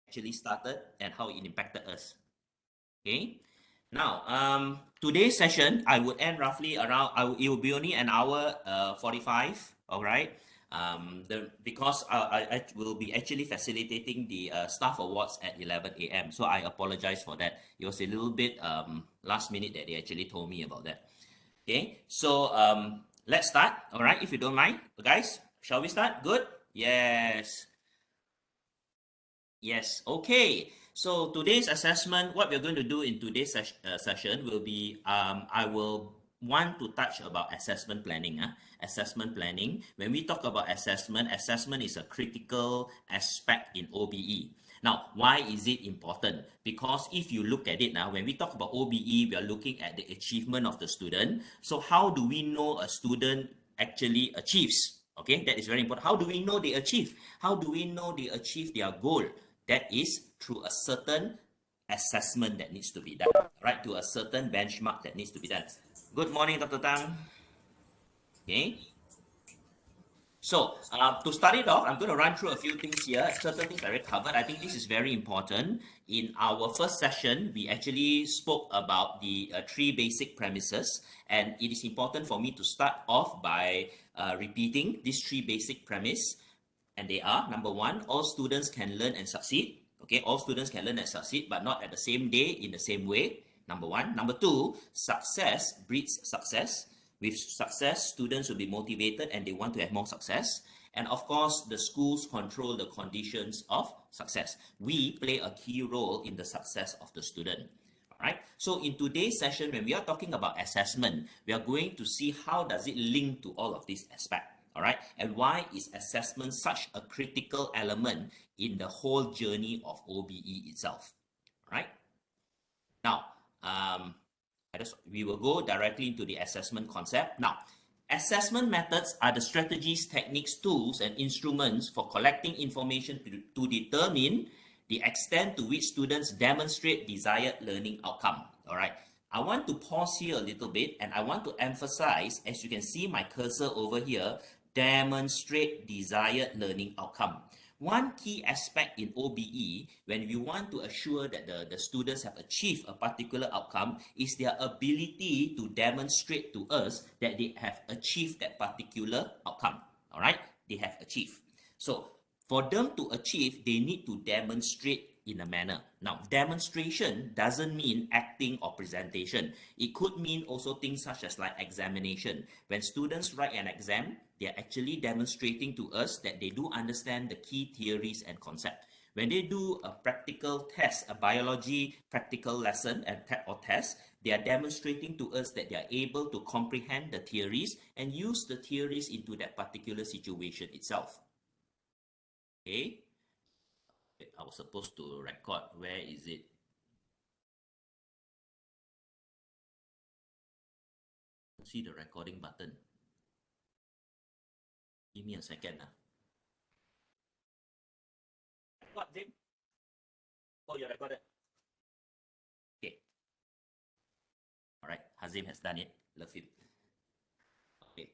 actually started and how it impacted us. Okay. Now, today's session, I would end roughly around, it will be only an hour 45, all right? Because I will be actually facilitating the staff awards at 11 a.m. So I apologize for that. It was a little bit last minute that they actually told me about that. Okay, so let's start, all right, if you don't mind. Guys, shall we start? Good? Yes. Yes, okay. So today's assessment, what we're going to do in today's session will be, I will want to touch about assessment planning. Assessment planning. When we talk about assessment, assessment is a critical aspect in OBE. Now, why is it important? Because if you look at it now, when we talk about OBE, we are looking at the achievement of the student. So how do we know a student actually achieves? Okay, that is very important. How do we know they achieve? How do we know they achieve their goal? That is through a certain assessment that needs to be done, right? To a certain benchmark that needs to be done. Good morning, Dr. Tang. Okay. So to start it off, I'm going to run through a few things here. Certain things I already covered. I think this is very important. In our first session, we actually spoke about the three basic premises, and it is important for me to start off by repeating these three basic premises. And they are, number one, all students can learn and succeed. Okay, all students can learn and succeed, but not at the same day, in the same way. Number one. Number two, success breeds success. With success, students will be motivated and they want to have more success. And of course, the schools control the conditions of success. We play a key role in the success of the student. All right. So in today's session, when we are talking about assessment, we are going to see how does it link to all of these aspects. All right, and why is assessment such a critical element in the whole journey of OBE itself? All right. Now, we will go directly into the assessment concept. Now, assessment methods are the strategies, techniques, tools, and instruments for collecting information to determine the extent to which students demonstrate desired learning outcome. All right. I want to pause here a little bit and I want to emphasize, as you can see my cursor over here, demonstrate desired learning outcome. One key aspect in OBE, when we want to assure that the students have achieved a particular outcome, is their ability to demonstrate to us that they have achieved that particular outcome. All right, they have achieved. So for them to achieve, they need to demonstrate in a manner. Now, demonstration doesn't mean acting or presentation. It could mean also things such as like examination. When students write an exam, they're actually demonstrating to us that they do understand the key theories and concepts. When they do a practical test, a biology practical lesson or test, they are demonstrating to us that they are able to comprehend the theories and use the theories into that particular situation itself. Okay. I was supposed to record. Where is it? See the recording button. Give me a second. What, Jim? Oh, you recorded. Okay. All right. Hazim has done it. Love him. Okay.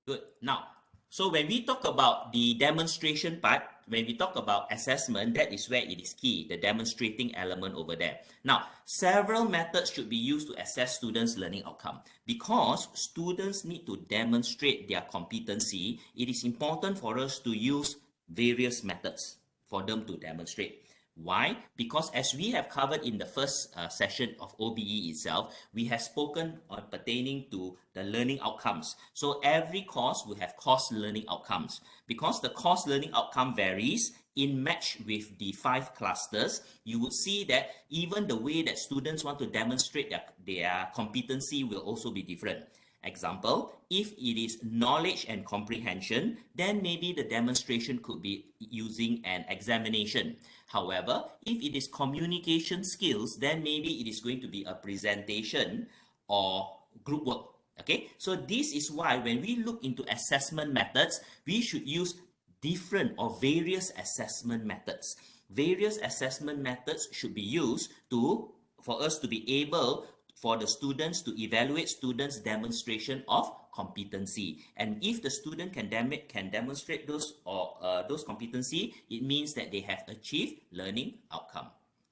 Good. Now, so when we talk about the demonstration part, when we talk about assessment, that is where it is key, the demonstrating element over there. Now, several methods should be used to assess students' learning outcome. Because students need to demonstrate their competency, it is important for us to use various methods for them to demonstrate. Why? Because as we have covered in the first session of OBE itself, we have spoken on pertaining to the learning outcomes. So every course will have course learning outcomes. Because the course learning outcome varies in match with the 5 clusters, you would see that even the way that students want to demonstrate their competency will also be different. Example, if it is knowledge and comprehension, then maybe the demonstration could be using an examination. However, if it is communication skills, then maybe it is going to be a presentation or group work. Okay, so this is why when we look into assessment methods, we should use different or various assessment methods. Various assessment methods should be used for us to be able for the students to evaluate students' demonstration of competency. And if the student can demonstrate those competency, it means that they have achieved learning outcome.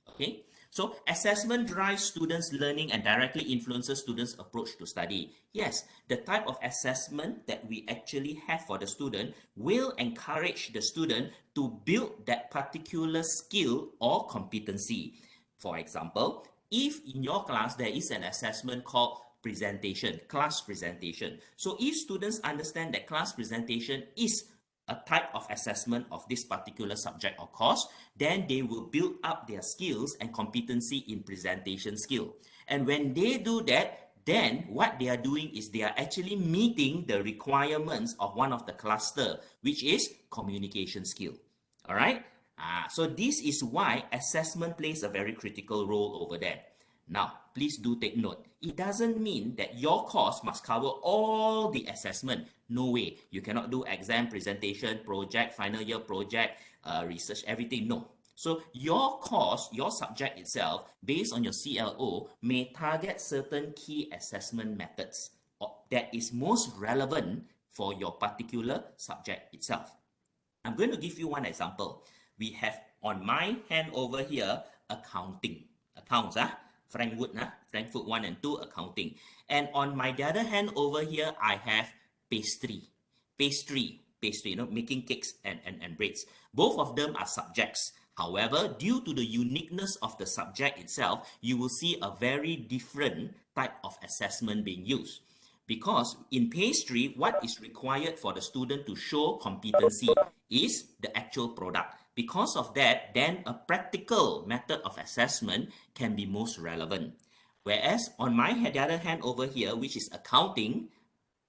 Okay, so assessment drives students' learning and directly influences students' approach to study. Yes, the type of assessment that we actually have for the student will encourage the student to build that particular skill or competency. For example, if in your class there is an assessment called presentation, class presentation. So if students understand that class presentation is a type of assessment of this particular subject or course, then they will build up their skills and competency in presentation skill. And when they do that, then what they are doing is they are actually meeting the requirements of one of the cluster, which is communication skill. All right. So this is why assessment plays a very critical role over there. Now, please do take note. It doesn't mean that your course must cover all the assessment. No way. You cannot do exam, presentation, project, final year project, research, everything. No. So your course, your subject itself, based on your CLO, may target certain key assessment methods that is most relevant for your particular subject itself. I'm going to give you one example. We have on my hand over here, accounting. Accounts, Frankfurt 1 and 2, accounting. And on my other hand over here, I have pastry, making cakes and breads. Both of them are subjects. However, due to the uniqueness of the subject itself, you will see a very different type of assessment being used. Because in pastry, what is required for the student to show competency is the actual product. Because of that, then a practical method of assessment can be most relevant. Whereas on my the other hand over here, which is accounting,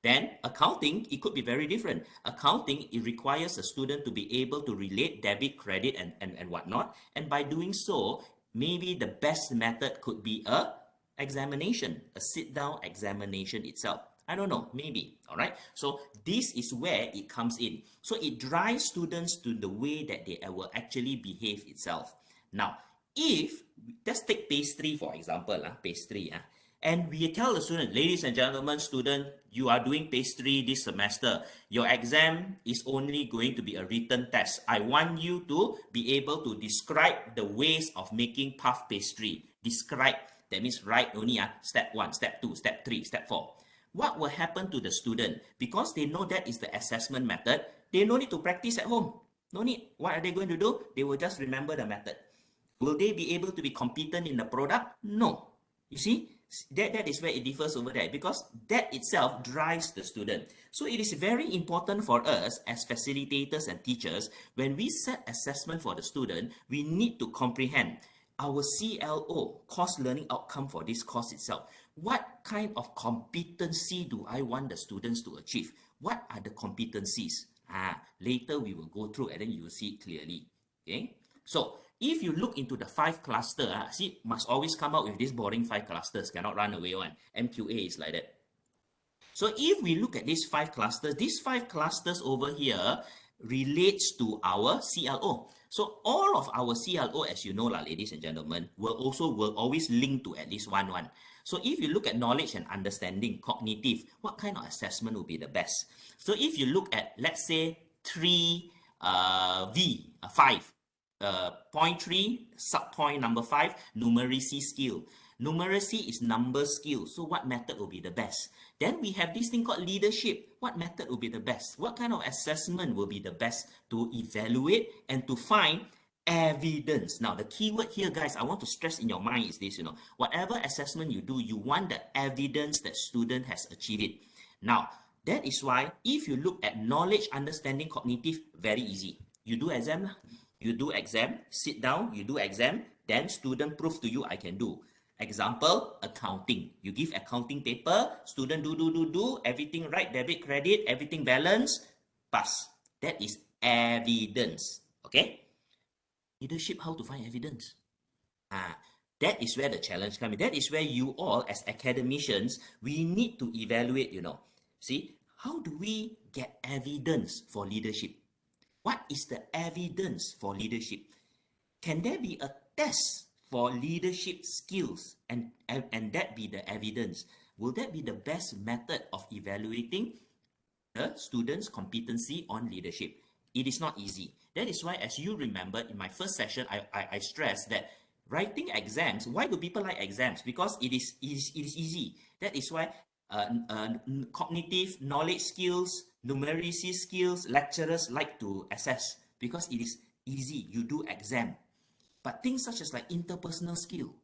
then accounting, it could be very different. Accounting, it requires a student to be able to relate debit, credit, and whatnot. And by doing so, maybe the best method could be a examination, a sit-down examination itself. I don't know, maybe, all right? So this is where it comes in. So it drives students to the way that they will actually behave itself. Now, if, let's take pastry for example, pastry, and we tell the student, ladies and gentlemen, student, you are doing pastry this semester. Your exam is only going to be a written test. I want you to be able to describe the ways of making puff pastry. Describe, that means write only step 1, step 2, step 3, step 4. What will happen to the student? Because they know that is the assessment method, they no need to practice at home. No need. What are they going to do? They will just remember the method. Will they be able to be competent in the product? No. You see, that is where it differs over there, because that itself drives the student. So it is very important for us as facilitators and teachers, when we set assessment for the student, we need to comprehend our CLO, course learning outcome for this course itself. What kind of competency do I want the students to achieve? What are the competencies? Later we will go through and then you will see it clearly. Okay, so if you look into the 5 cluster, see, must always come out with this boring 5 clusters, cannot run away one. MQA is like that. So if we look at these 5 clusters over here relates to our CLO. So all of our CLO, as you know, ladies and gentlemen, will always link to at least one. So if you look at knowledge and understanding, cognitive, what kind of assessment will be the best? So if you look at, let's say, 5, point 3, subpoint number 5, numeracy skill. Numeracy is number skill. So what method will be the best? Then we have this thing called leadership. What method will be the best? What kind of assessment will be the best to evaluate and to find evidence? Now, the keyword here, guys, I want to stress in your mind is this, whatever assessment you do, you want the evidence that student has achieved it. Now, that is why if you look at knowledge, understanding, cognitive, very easy. You do exam, sit down, you do exam, then student prove to you I can do. Example, accounting. You give accounting paper, student do, everything right, debit, credit, everything balance, pass. That is evidence. Okay? Leadership, how to find evidence? That is where the challenge comes in. That is where you all, as academicians, we need to evaluate, See, how do we get evidence for leadership? What is the evidence for leadership? Can there be a test for leadership skills and that be the evidence, will that be the best method of evaluating the students' competency on leadership? It is not easy. That is why, as you remember, in my first session, I stressed that writing exams, why do people like exams? Because it is easy. That is why cognitive knowledge skills, numeracy skills, lecturers like to assess because it is easy. You do exam. But things such as like interpersonal skill,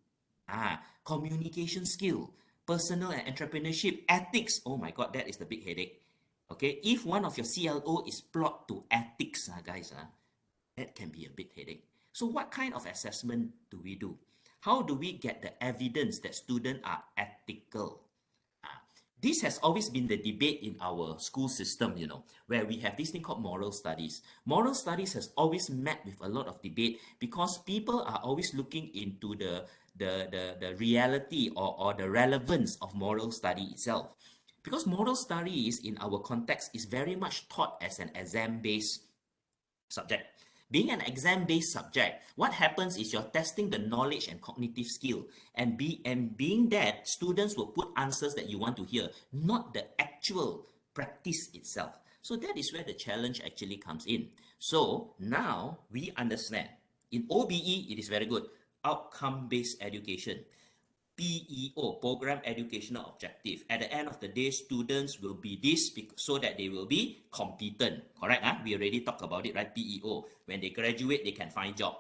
communication skill, personal and entrepreneurship, ethics, oh my God, that is the big headache. Okay, if one of your CLO is plot to ethics, guys, that can be a big headache. So what kind of assessment do we do? How do we get the evidence that students are ethical? This has always been the debate in our school system, where we have this thing called moral studies. Moral studies has always met with a lot of debate because people are always looking into the reality or the relevance of moral study itself. Because moral studies in our context is very much taught as an exam-based subject. Being an exam-based subject, what happens is you're testing the knowledge and cognitive skill. And being that, students will put answers that you want to hear, not the actual practice itself. So that is where the challenge actually comes in. So now we understand. In OBE, it is very good. Outcome-based education. PEO, Program Educational Objective. At the end of the day, students will be this so that they will be competent. Correct? We already talked about it, right? PEO. When they graduate, they can find job.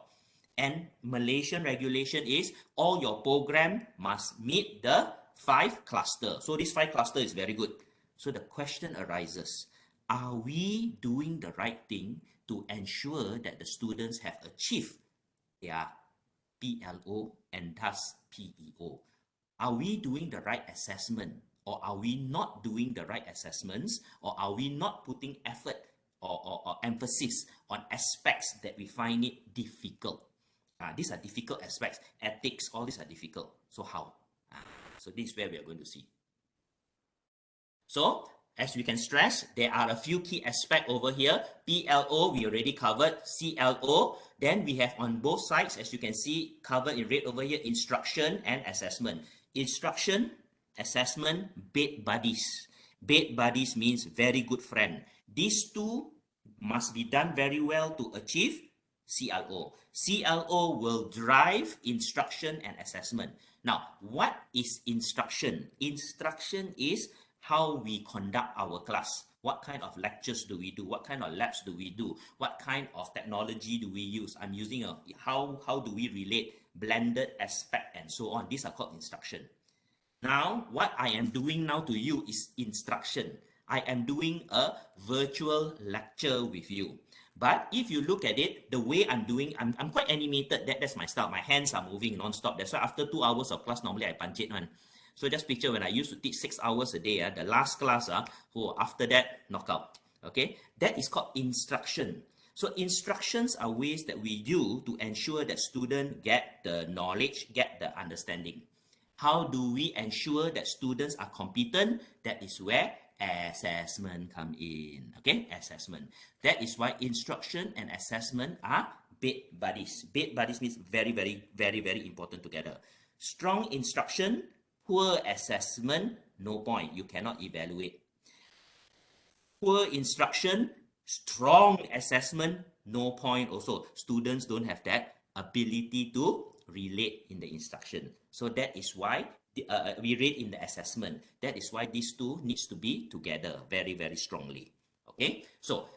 And Malaysian regulation is all your program must meet the 5 cluster. So this 5 cluster is very good. So the question arises, are we doing the right thing to ensure that the students have achieved their PLO and thus PEO? Are we doing the right assessment, or are we not doing the right assessments, or are we not putting effort or emphasis on aspects that we find it difficult? These are difficult aspects. Ethics, all these are difficult. So how? So this is where we are going to see. So as we can stress, there are a few key aspects over here. PLO, we already covered. CLO, then we have on both sides, as you can see, covered in red over here, instruction and assessment. Instruction, assessment, bed buddies. Bed buddies means very good friend. These two must be done very well to achieve CLO. CLO will drive instruction and assessment. Now, what is instruction? Instruction is how we conduct our class. What kind of lectures do we do? What kind of labs do we do? What kind of technology do we use? I'm using how do we relate blended aspect and so on. These are called instruction. Now, what I am doing now to you is instruction. I am doing a virtual lecture with you. But if you look at it, the way I'm doing, I'm quite animated. That's my style. My hands are moving non-stop. That's why after 2 hours of class, normally I punch it on. So just picture when I used to teach 6 hours a day, the last class, after that, knockout. Okay, that is called instruction. So instructions are ways that we do to ensure that students get the knowledge, get the understanding. How do we ensure that students are competent? That is where assessment come in. Okay, assessment. That is why instruction and assessment are bed buddies. Bed buddies means very, very, very, very important together. Strong instruction, poor assessment, no point. You cannot evaluate. Poor instruction, strong assessment, no point also. Students don't have that ability to relate in the instruction. So that is why we rate in the assessment. That is why these two needs to be together very, very strongly. Okay, so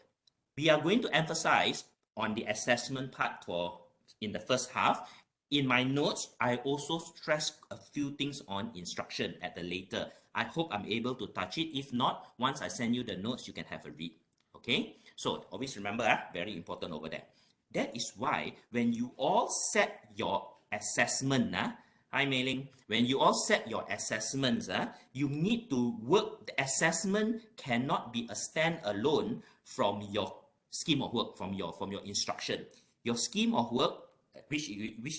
we are going to emphasize on the assessment part for in the first half. In my notes, I also stress a few things on instruction at the later. I hope I'm able to touch it. If not, once I send you the notes, you can have a read. Okay, so always remember, very important over there. That is why when you all set your assessment, hi Mei-Ling, when you all set your assessments, you need to work. The assessment cannot be a standalone from your scheme of work, from your instruction. Your scheme of work, which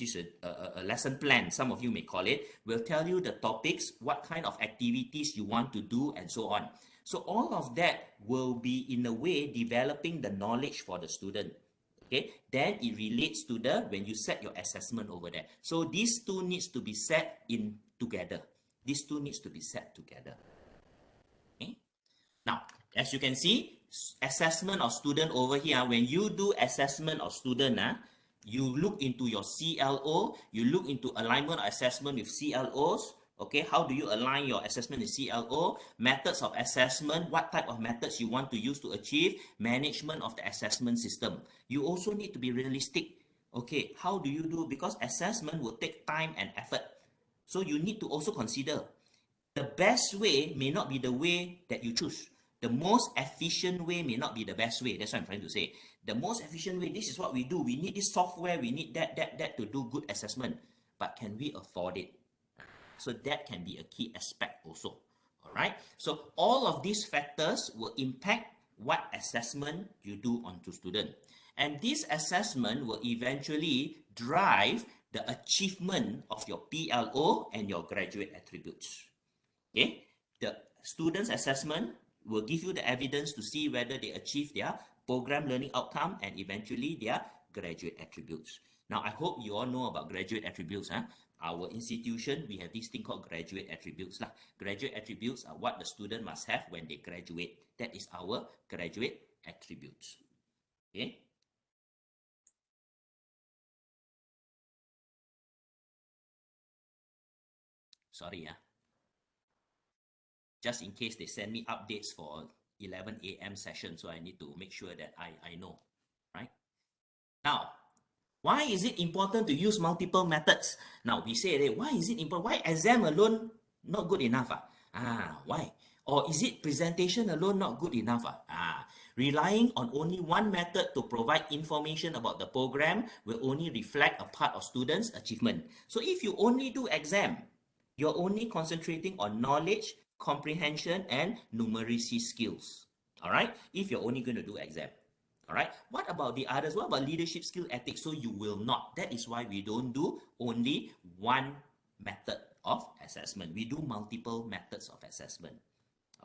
is a lesson plan, some of you may call it, will tell you the topics, what kind of activities you want to do, and so on. So all of that will be, in a way, developing the knowledge for the student. Okay, then it relates to the when you set your assessment over there. So these two needs to be set in together. These two needs to be set together. Okay. Now, as you can see, assessment of student over here, when you do assessment of student, you look into your CLO, you look into alignment assessment with CLOs, okay, how do you align your assessment with CLO, methods of assessment, what type of methods you want to use to achieve, management of the assessment system. You also need to be realistic, okay, how do you do, because assessment will take time and effort. So you need to also consider the best way may not be the way that you choose. The most efficient way may not be the best way. That's what I'm trying to say. The most efficient way, this is what we do. We need this software, we need that to do good assessment. But can we afford it? So that can be a key aspect also. All right. So all of these factors will impact what assessment you do onto student. And this assessment will eventually drive the achievement of your PLO and your graduate attributes. Okay, the students assessment will give you the evidence to see whether they achieve their program learning outcome and eventually their graduate attributes. Now, I hope you all know about graduate attributes. Our institution, we have this thing called graduate attributes. Graduate attributes are what the student must have when they graduate. That is our graduate attributes. Okay. Sorry, just in case they send me updates for 11 a.m. session, so I need to make sure that I know, right? Now, why is it important to use multiple methods? Now, we say, why is it important? Why exam alone not good enough? Why? Or is it presentation alone not good enough? Relying on only one method to provide information about the program will only reflect a part of students' achievement. So if you only do exam, you're only concentrating on knowledge, comprehension, and numeracy skills. All right? If you're only going to do exam. All right. What about the others? What about leadership skill ethics? So you will not. That is why we don't do only one method of assessment. We do multiple methods of assessment.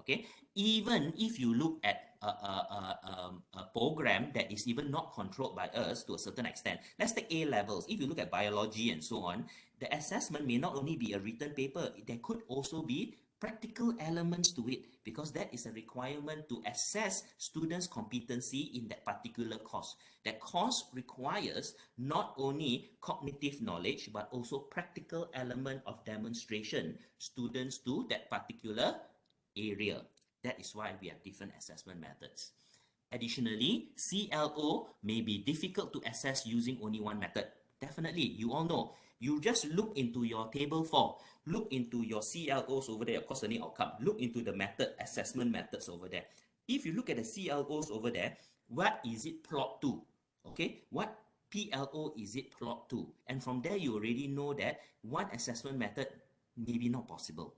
Okay. Even if you look at a program that is even not controlled by us to a certain extent, let's take A levels. If you look at biology and so on, the assessment may not only be a written paper, there could also be practical elements to it because that is a requirement to assess students' competency in that particular course. That course requires not only cognitive knowledge but also practical element of demonstration students do that particular area. That is why we have different assessment methods. Additionally, CLO may be difficult to assess using only one method. Definitely, you all know. You just look into your table 4, look into your CLOs over there, your course learning outcome, look into the method, assessment methods over there. If you look at the CLOs over there, what is it plot to? Okay, what PLO is it plot to? And from there, you already know that one assessment method may be not possible.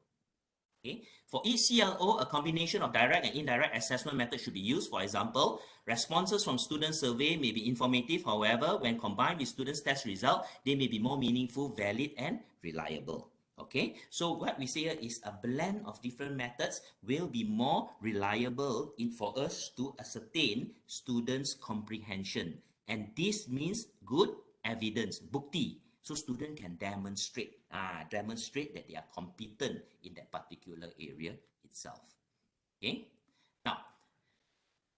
Okay. For each CLO, a combination of direct and indirect assessment methods should be used. For example, responses from student survey may be informative. However, when combined with students' test result, they may be more meaningful, valid, and reliable. Okay, so what we say here is a blend of different methods will be more reliable for us to ascertain students' comprehension. And this means good evidence, bukti. So student can demonstrate that they are competent in that particular area itself. Okay. Now,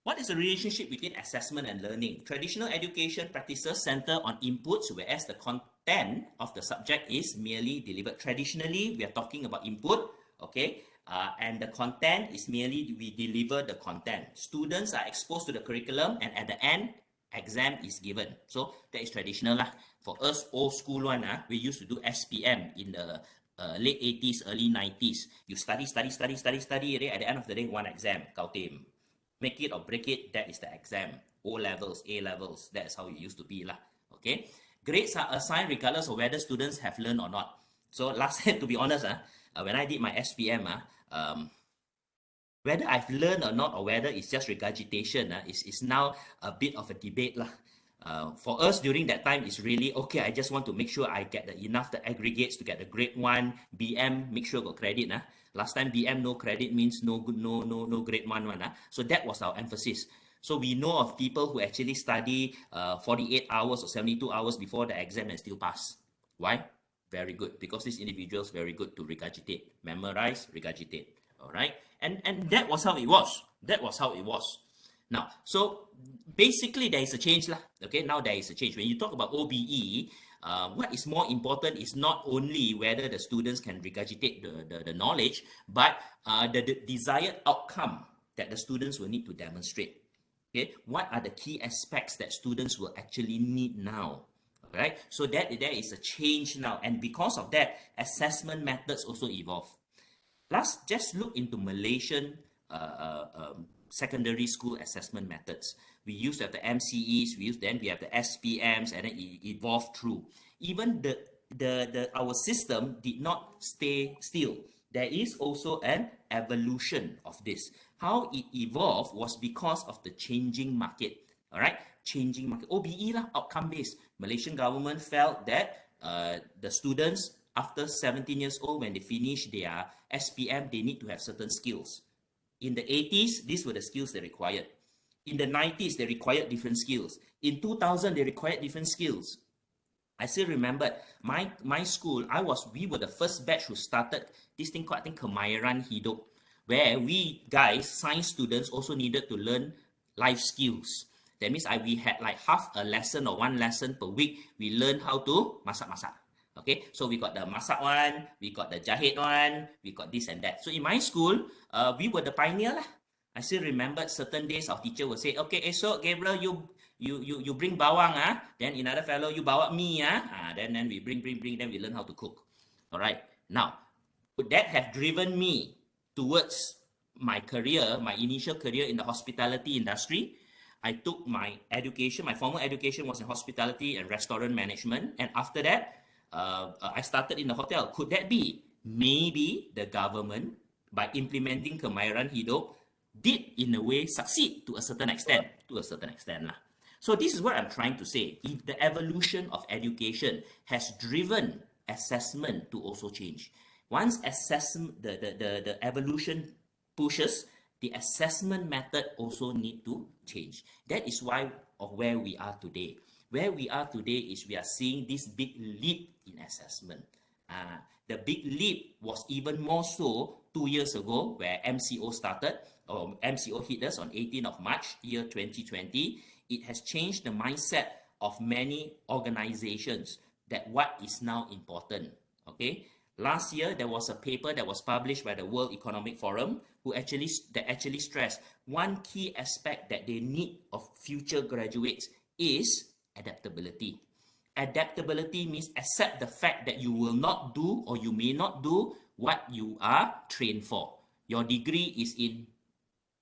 what is the relationship between assessment and learning? Traditional education practices center on inputs, whereas the content of the subject is merely delivered. Traditionally, we are talking about input, okay, and the content is merely we deliver the content. Students are exposed to the curriculum, and at the end, exam is given. So that is traditional lah. For us, old school one, we used to do SPM in the late 80s, early 90s. You study, at the end of the day, one exam, kautim. Make it or break it, that is the exam. O levels, A levels, that's how it used to be lah. Okay. Grades are assigned regardless of whether students have learned or not. So last time, to be honest, when I did my SPM, whether I've learned or not, or whether it's just regurgitation, is now a bit of a debate lah. For us during that time, it's really okay. I just want to make sure I get enough the aggregates to get the grade 1 BM. Make sure got credit. Last time BM no credit means no good, no grade 1 one. So that was our emphasis. So we know of people who actually study 48 hours or 72 hours before the exam and still pass. Why? Very good, because these individuals very good to regurgitate, memorize, regurgitate. All right, and that was how it was. That was how it was. Now, so basically there is a change lah. Okay, now there is a change. When you talk about OBE, what is more important is not only whether the students can regurgitate the knowledge, but the desired outcome that the students will need to demonstrate. Okay, what are the key aspects that students will actually need now? Right, so that there is a change now, and because of that, assessment methods also evolve. Let's just look into Malaysian secondary school assessment methods. We used to have the MCEs, then we have the SPMs, and then it evolved through. Even our system did not stay still. There is also an evolution of this. How it evolved was because of the changing market. All right, changing market. OBE lah, outcome based. Malaysian government felt that the students after 17 years old, when they finish their SPM, they need to have certain skills. In the 80s, these were the skills they required. In the 90s, they required different skills. In 2000, they required different skills. I still remember my school, we were the first batch who started this thing called, I think, Kemahiran Hidup, where we guys, science students, also needed to learn life skills. That means we had like half a lesson or one lesson per week. We learned how to masak-masak. Okay, so we got the masak one, we got the jahit one, we got this and that. So in my school, we were the pioneer lah. I still remember certain days our teacher would say, okay, so Gabriel, you bring bawang, then another fellow, you bawa mee, then we bring, then we learn how to cook. All right, now, would that have driven me towards my career, my initial career in the hospitality industry? I took my education, my formal education was in hospitality and restaurant management, and after that, I started in the hotel. Could that be? Maybe the government, by implementing Kemahiran Hidup, did in a way succeed to a certain extent. Lah. So this is what I'm trying to say. If the evolution of education has driven assessment to also change, once assessment, the evolution pushes, the assessment method also need to change. That is why of where we are today. Where we are today is we are seeing this big leap in assessment. The big leap was even more so 2 years ago, where MCO started, or MCO hit us on 18th of March, year 2020. It has changed the mindset of many organizations that what is now important. Okay, last year there was a paper that was published by the World Economic Forum that actually stressed one key aspect that they need of future graduates is adaptability. Adaptability means accept the fact that you will not do or you may not do what you are trained for. Your degree is in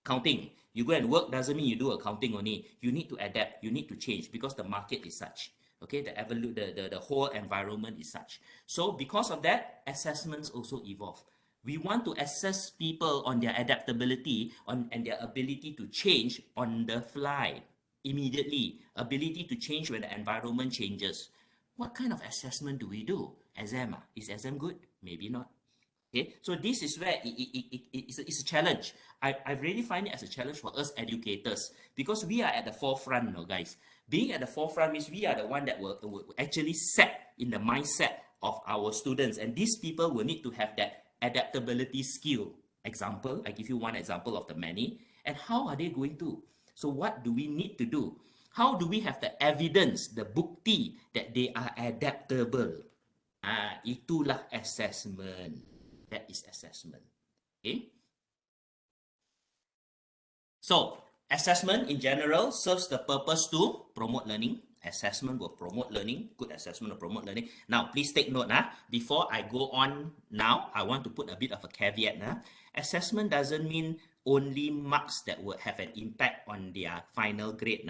counting. You go and work doesn't mean you do accounting only. You need to adapt. You need to change because the market is such. Okay, the whole environment is such. So because of that, assessments also evolve. We want to assess people on their adaptability and their ability to change on the fly. Immediately, ability to change when the environment changes. What kind of assessment do we do? Exam, is exam good? Maybe not. Okay, so this is where it's a challenge. I really find it as a challenge for us educators because we are at the forefront, guys. Being at the forefront means we are the one that will actually set in the mindset of our students, and these people will need to have that adaptability skill. Example, I give you one example of the many. And how are they going to? So what do we need to do? How do we have the evidence, the bukti that they are adaptable? Itulah assessment. That is assessment. Okay. So assessment in general serves the purpose to promote learning. Assessment will promote learning. Good assessment will promote learning. Now, please take note. Before I go on now, I want to put a bit of a caveat. Assessment doesn't mean only marks that will have an impact on their final grade.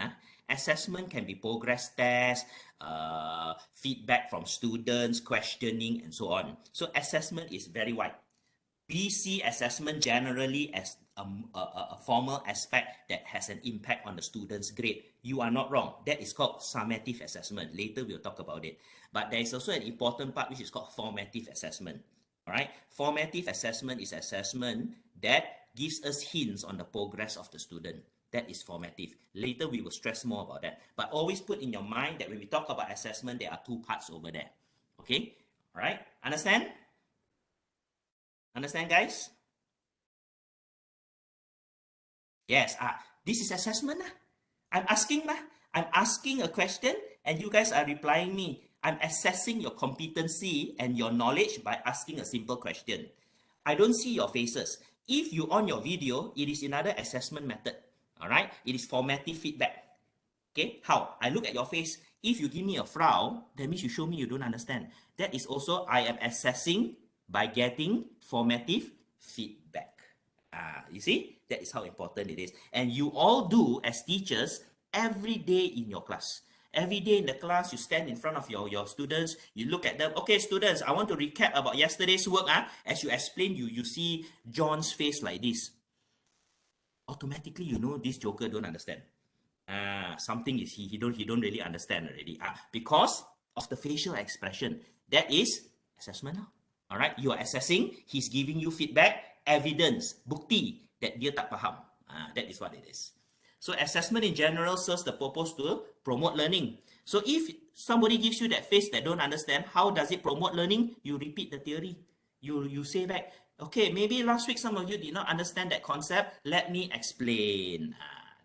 Assessment can be progress tests, feedback from students, questioning, and so on. So assessment is very wide. We see assessment generally as a formal aspect that has an impact on the student's grade. You are not wrong. That is called summative assessment. Later we'll talk about it. But there is also an important part which is called formative assessment. All right. Formative assessment is assessment that gives us hints on the progress of the student. that is formative. Later, we will stress more about that. But always put in your mind that when we talk about assessment, there are two parts over there. Okay? All right? Understand? Understand, guys? Yes. This is assessment. I'm asking. I'm asking a question and you guys are replying me. I'm assessing your competency and your knowledge by asking a simple question. I don't see your faces. If you on your video, it is another assessment method. All right? It is formative feedback. Okay? How? I look at your face. If you give me a frown, that means you show me you don't understand. That is also I am assessing by getting formative feedback. You see? That is how important it is. And you all do as teachers every day in your class. Every day in the class, you stand in front of your students, you look at them. Okay, students, I want to recap about yesterday's work. As you explain, you see John's face like this. Automatically, you know this joker don't understand. Something is he don't really understand already. Because of the facial expression. That is assessment. All right, you are assessing. He's giving you feedback, evidence, bukti that dia tak faham. That is what it is. So assessment in general serves the purpose to promote learning. So if somebody gives you that face that don't understand, how does it promote learning? You repeat the theory. You say back, okay, maybe last week some of you did not understand that concept. Let me explain.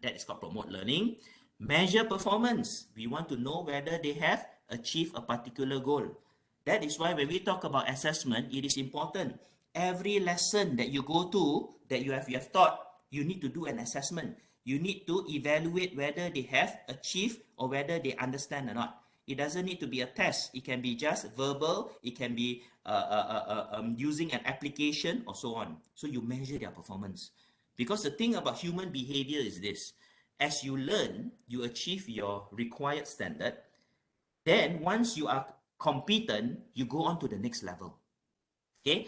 That is called promote learning. Measure performance. We want to know whether they have achieved a particular goal. That is why when we talk about assessment, it is important. Every lesson that you go to, that you have taught, you need to do an assessment. You need to evaluate whether they have achieved or whether they understand or not. It doesn't need to be a test. It can be just verbal. It can be using an application or so on. So you measure their performance. Because the thing about human behavior is this. As you learn, you achieve your required standard. Then once you are competent, you go on to the next level. Okay?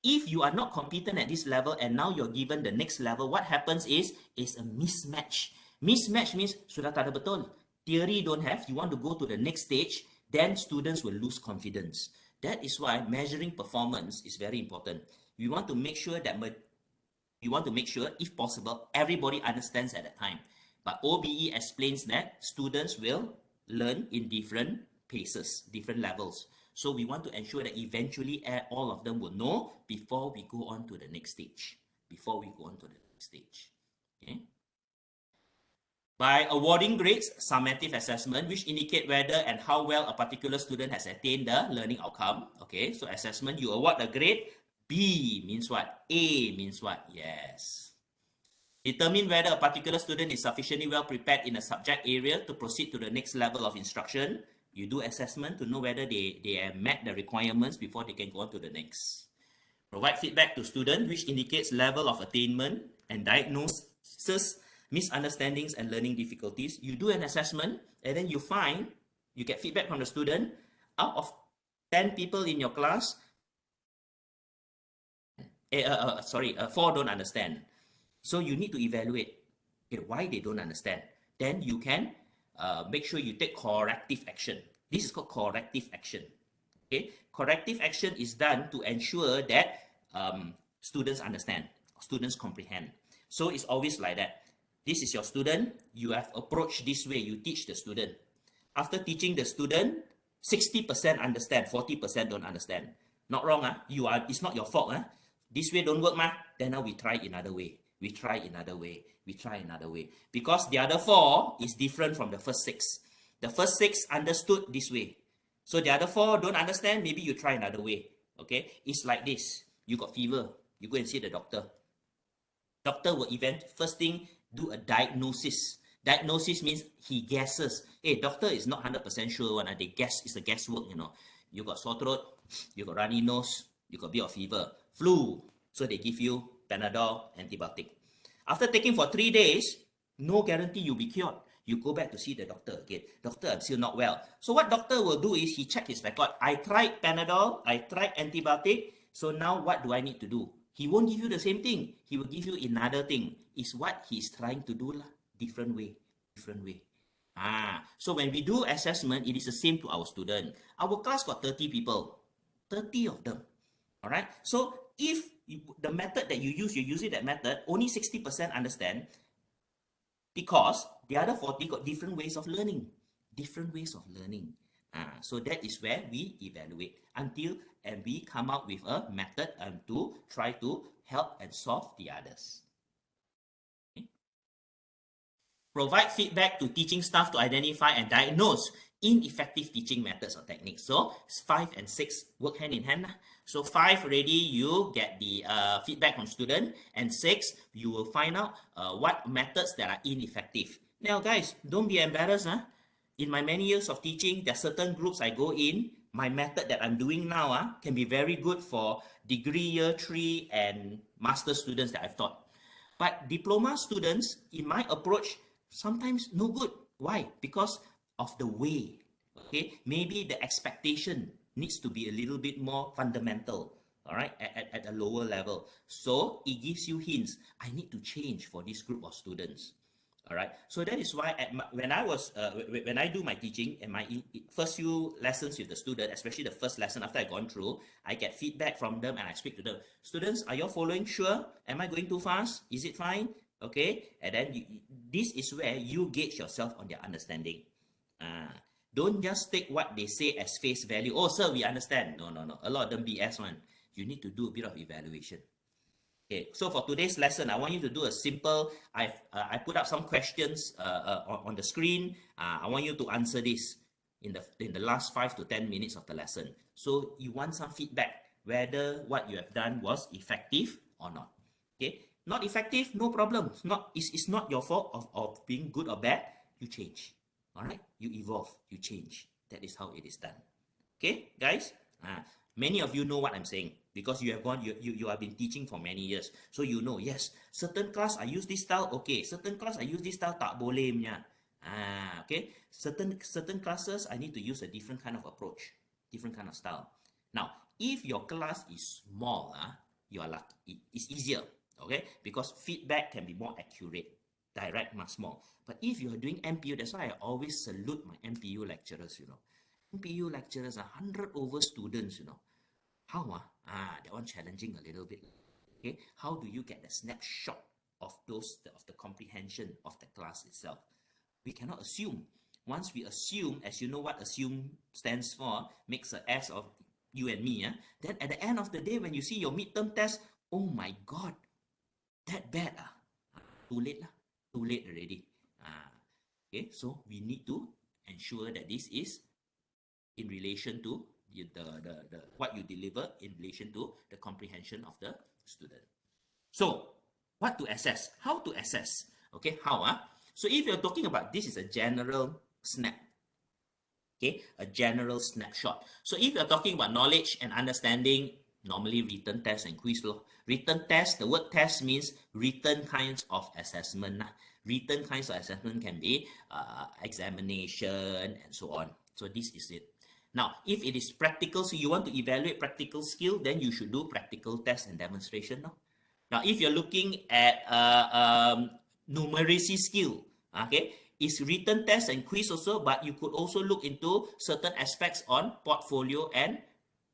If you are not competent at this level and now you're given the next level, what happens is a mismatch. Mismatch means sudah tak ada betul. Theory don't have, you want to go to the next stage, then students will lose confidence. That is why measuring performance is very important. We want to make sure that if possible, everybody understands at that time. But OBE explains that students will learn in different paces, different levels. So we want to ensure that eventually all of them will know before we go on to the next stage. Okay? By awarding grades, summative assessment, which indicate whether and how well a particular student has attained the learning outcome. Okay, so assessment, you award a grade. B means what? A means what? Yes. Determine whether a particular student is sufficiently well prepared in a subject area to proceed to the next level of instruction. You do assessment to know whether they have met the requirements before they can go on to the next. Provide feedback to student, which indicates level of attainment and diagnoses misunderstandings and learning difficulties. You do an assessment and then you get feedback from the student. Out of 10 people in your class, 4 don't understand. So you need to evaluate why they don't understand. Then you can make sure you take corrective action. This is called corrective action. Okay, corrective action is done to ensure that students understand, students comprehend. So it's always like that. This is your student. You have approached this way. You teach the student. After teaching the student, 60% understand, 40% don't understand. Not wrong, it's not your fault. This way don't work, then now we try another way. We try another way. Because the other 4 is different from the first 6. The first 6 understood this way. So the other 4 don't understand, maybe you try another way. Okay? It's like this. You got fever. You go and see the doctor. Doctor will first thing, do a diagnosis. Diagnosis means he guesses. Hey, doctor is not 100% sure when they guess. It's a guesswork, You got sore throat, you got runny nose, you got a bit of fever, flu. So they give you Panadol, antibiotic. After taking for 3 days, no guarantee you'll be cured. You go back to see the doctor again. Doctor, I'm still not well. So what doctor will do is he check his record. I tried Panadol, I tried antibiotic. So now what do I need to do? He won't give you the same thing. He will give you another thing. It's what he's trying to do, different way. So when we do assessment, it is the same to our student. Our class got 30 people. 30 of them. All right. So if the method that you use that method, only 60% understand. because the other 40 got different ways of learning. Different ways of learning. So that is where we evaluate until and we come out with a method to try to help and solve the others. Okay. Provide feedback to teaching staff to identify and diagnose ineffective teaching methods or techniques. So 5 and 6 work hand in hand. So 5 already you get the feedback from student, and 6 you will find out what methods that are ineffective. Now guys, don't be embarrassed. In my many years of teaching, there are certain groups I go in. My method that I'm doing now can be very good for degree year 3 and master students that I've taught. But diploma students, in my approach, sometimes no good. Why? Because of the way. Okay, maybe the expectation needs to be a little bit more fundamental. All right, at a lower level. So it gives you hints. I need to change for this group of students. All right, so that is why when I do my teaching and my first few lessons with the student, especially the first lesson after I've gone through, I get feedback from them and I speak to them. Students, are you following? Sure? Am I going too fast? Is it fine? Okay, and then this is where you gauge yourself on their understanding. Don't just take what they say as face value. Oh, sir, we understand. No. A lot of them BS one. You need to do a bit of evaluation. Okay, so for today's lesson, I want you to do a simple, I put up some questions on the screen. I want you to answer this in the last 5 to 10 minutes of the lesson. So you want some feedback, whether what you have done was effective or not. Okay, not effective, no problem. It's not your fault of being good or bad. You change. All right, you evolve, you change. That is how it is done. Okay, guys? Many of you know what I'm saying because you have been teaching for many years. So you know, yes, certain class I use this style, okay. Certain class I use this style, tak boleh punya. Okay. Certain classes I need to use a different kind of approach, different kind of style. Now, if your class is small, you are lucky. It's easier, okay, because feedback can be more accurate, direct, much more. But if you are doing MPU, that's why I always salute my MPU lecturers. MPU lecturers are 100 over students. How that one challenging a little bit. Okay, how do you get a snapshot of the comprehension of the class itself? We cannot assume. Once we assume, as you know what assume stands for, makes an ass of you and me. Then at the end of the day, when you see your midterm test, oh my God, that bad. Too late lah. Too late already. Okay, so we need to ensure that this is in relation to the what you deliver in relation to the comprehension of the student. So, what to assess? How to assess? Okay, how? So if you're talking about this is a general snap. Okay, a general snapshot. So if you're talking about knowledge and understanding, normally written test and quiz law. Written test, the word test means written kinds of assessment. Written kinds of assessment can be examination and so on. So this is it. Now, if it is practical, so you want to evaluate practical skill, then you should do practical test and demonstration. Now, if you're looking at numeracy skill, okay, it's written test and quiz also, but you could also look into certain aspects on portfolio and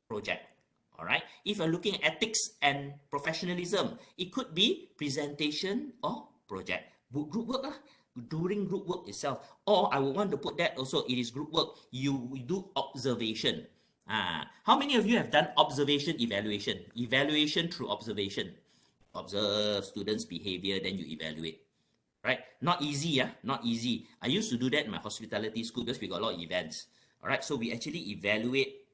project. All right. If you're looking at ethics and professionalism, it could be presentation or project. Group work during group work itself, or I would want to put that also, it is group work. You do observation. How many of you have done observation evaluation? Evaluation through observation. Observe students' behavior, then you evaluate. Right? Not easy, not easy. I used to do that in my hospitality school because we got a lot of events. All right, so we actually evaluate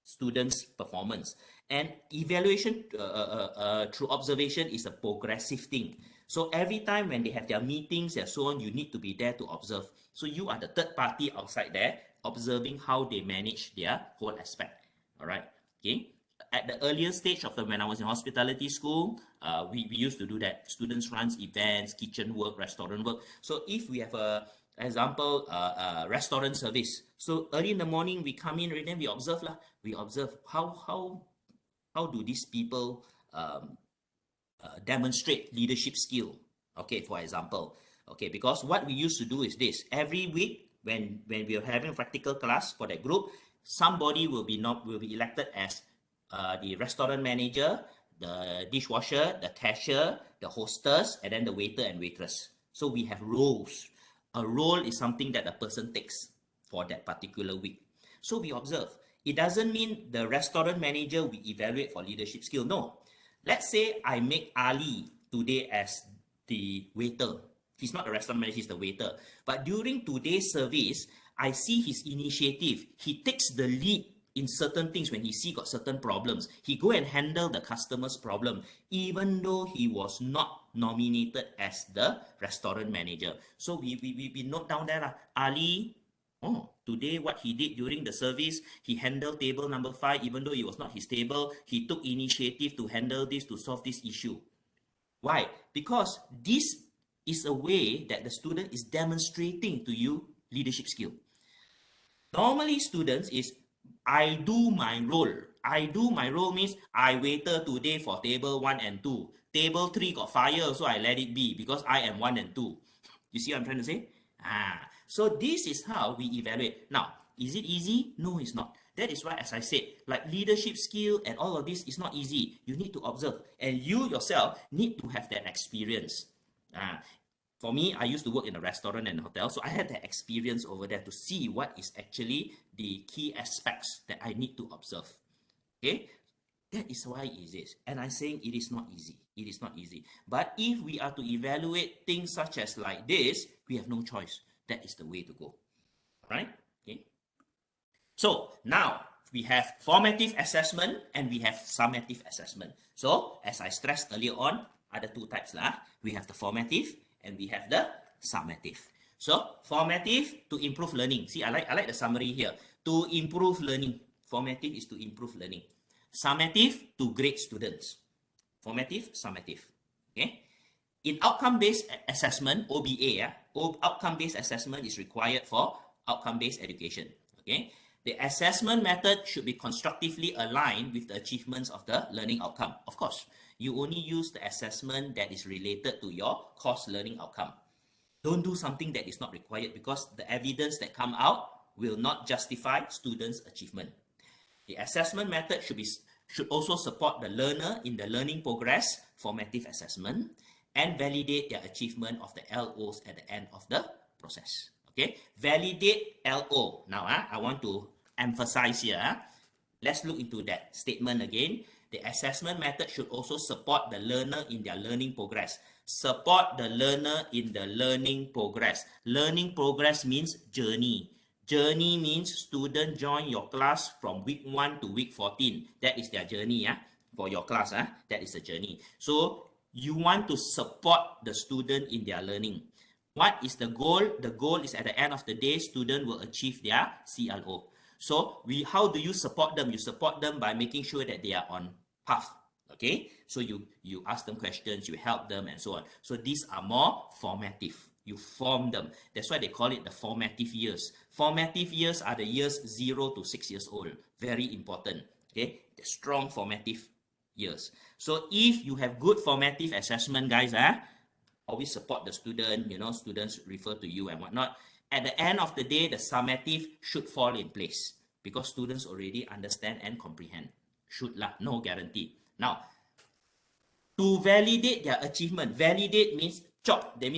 students' performance. And evaluation through observation is a progressive thing. So every time when they have their meetings and so on, you need to be there to observe. So you are the third party outside there, observing how they manage their whole aspect. All right. Okay. At the earlier stage of when I was in hospitality school, we used to do that. Students runs events, kitchen work, restaurant work. So if we have a example, restaurant service. So early in the morning, we come in, and then we observe lah. We observe how do these people demonstrate leadership skill. Okay, for example. Okay, because what we used to do is this. Every week, when we are having a practical class for that group, somebody will be elected as the restaurant manager, the dishwasher, the cashier, the hostess, and then the waiter and waitress. So we have roles. A role is something that a person takes for that particular week. So we observe. It doesn't mean the restaurant manager we evaluate for leadership skill. No. Let's say I make Ali today as the waiter. He's not the restaurant manager, he's the waiter. But during today's service, I see his initiative. He takes the lead in certain things when he see got certain problems. He go and handle the customer's problem, even though he was not nominated as the restaurant manager. So we note down there, Ali, oh, today what he did during the service, he handled table number 5, even though it was not his table. He took initiative to handle this, to solve this issue. Why? Because this is a way that the student is demonstrating to you leadership skill. Normally, students is, I do my role. I do my role means I waited today for table 1 and 2. Table 3 got fire, so I let it be because I am 1 and 2. You see what I'm trying to say? So this is how we evaluate. Now, is it easy? No, it's not. That is why, as I said, like leadership skill and all of this is not easy. You need to observe. And you yourself need to have that experience. For me, I used to work in a restaurant and hotel, so I had that experience over there to see what is actually the key aspects that I need to observe. Okay? That is why it is. And I'm saying it is not easy. It is not easy. But if we are to evaluate things such as like this, we have no choice. That is the way to go. Right? Okay. So now we have formative assessment and we have summative assessment. So as I stressed earlier on, other two types lah. We have the formative and we have the summative. So formative, to improve learning. See, I like the summary here. To improve learning. Formative is to improve learning. Summative, to grade students. Formative, summative. Okay. In outcome-based assessment, OBE, outcome-based assessment is required for outcome-based education. Okay. The assessment method should be constructively aligned with the achievements of the learning outcome. Of course, you only use the assessment that is related to your course learning outcome. Don't do something that is not required because the evidence that come out will not justify students' achievement. The assessment method should also support the learner in the learning progress, formative assessment, and validate their achievement of the LOs at the end of the process. Okay, validate LO. Now, I want to emphasize here. Let's look into that statement again. The assessment method should also support the learner in their learning progress. Support the learner in the learning progress. Learning progress means journey. Journey means student join your class from week 1 to week 14. That is their journey for your class. That is the journey. So you want to support the student in their learning. What is the goal? The goal is at the end of the day, student will achieve their CLO. So how do you support them? You support them by making sure that they are on path. Okay, so you ask them questions, you help them, and so on. So these are more formative. You form them. That's why they call it the formative years. Formative years are the years 0 to 6 years old. Very important. Okay, the strong formative years. So if you have good formative assessment, guys, always support the student. Students refer to you and whatnot. At the end of the day, the summative should fall in place because students already understand and comprehend. Should lah, no guarantee. Now, to validate their achievement, validate means chop. That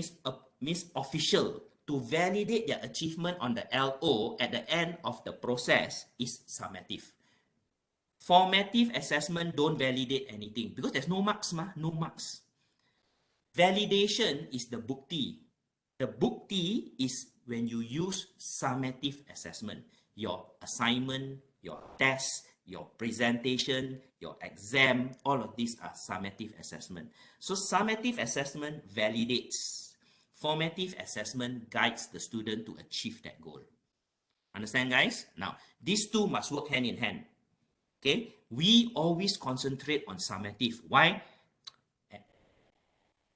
means official. To validate their achievement on the LO at the end of the process is summative. Formative assessment don't validate anything because there's no marks, no marks. Validation is the bukti. The bukti is when you use summative assessment. Your assignment, your test, your presentation, your exam, all of these are summative assessment. So summative assessment validates. Formative assessment guides the student to achieve that goal. Understand, guys? Now, these two must work hand in hand. Okay? We always concentrate on summative. Why?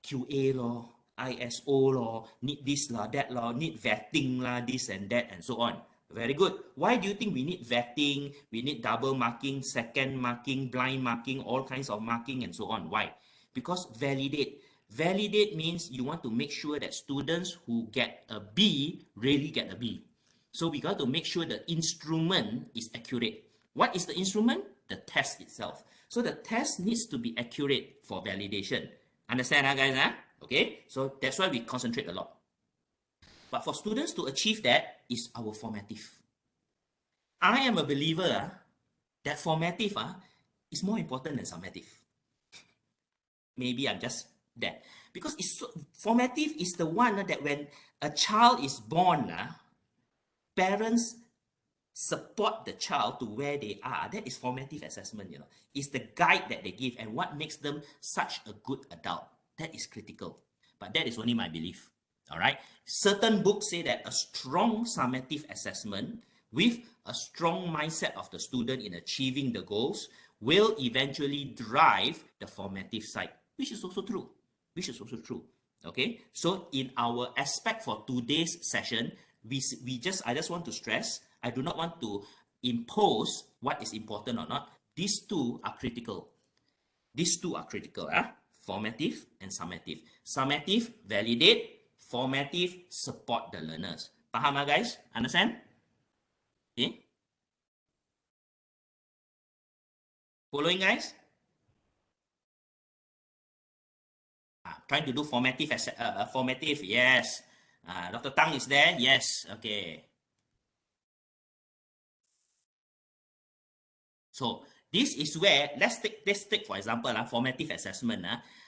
QA law, ISO law, need this law, that law, need vetting law, this and that, and so on. Very good. Why do you think we need vetting? We need double marking, second marking, blind marking, all kinds of marking, and so on. Why? Because validate. Validate means you want to make sure that students who get a B really get a B. So we got to make sure the instrument is accurate. What is the instrument? The test itself. So the test needs to be accurate for validation. Understand, guys? Okay, so that's why we concentrate a lot. But for students to achieve that is our formative. I am a believer that formative is more important than summative. Maybe I'm just that. Because it's so, formative is the one that when a child is born, parents support the child to where they are. That is formative assessment, you know. It's the guide that they give and what makes them such a good adult. That is critical. But that is only my belief. All right. Certain books say that a strong summative assessment with a strong mindset of the student in achieving the goals will eventually drive the formative side, which is also true. Which is also true. Okay. So in our aspect for today's session, I just want to stress, I do not want to impose what is important or not. These two are critical. These two are critical. Formative and summative. Summative, validate. Formative, support the learners. Faham guys? Understand? Okay. Following guys? Trying to do formative, formative, yes. Dr. Tang is there, yes, okay. So this is where, let's take for example, formative assessment.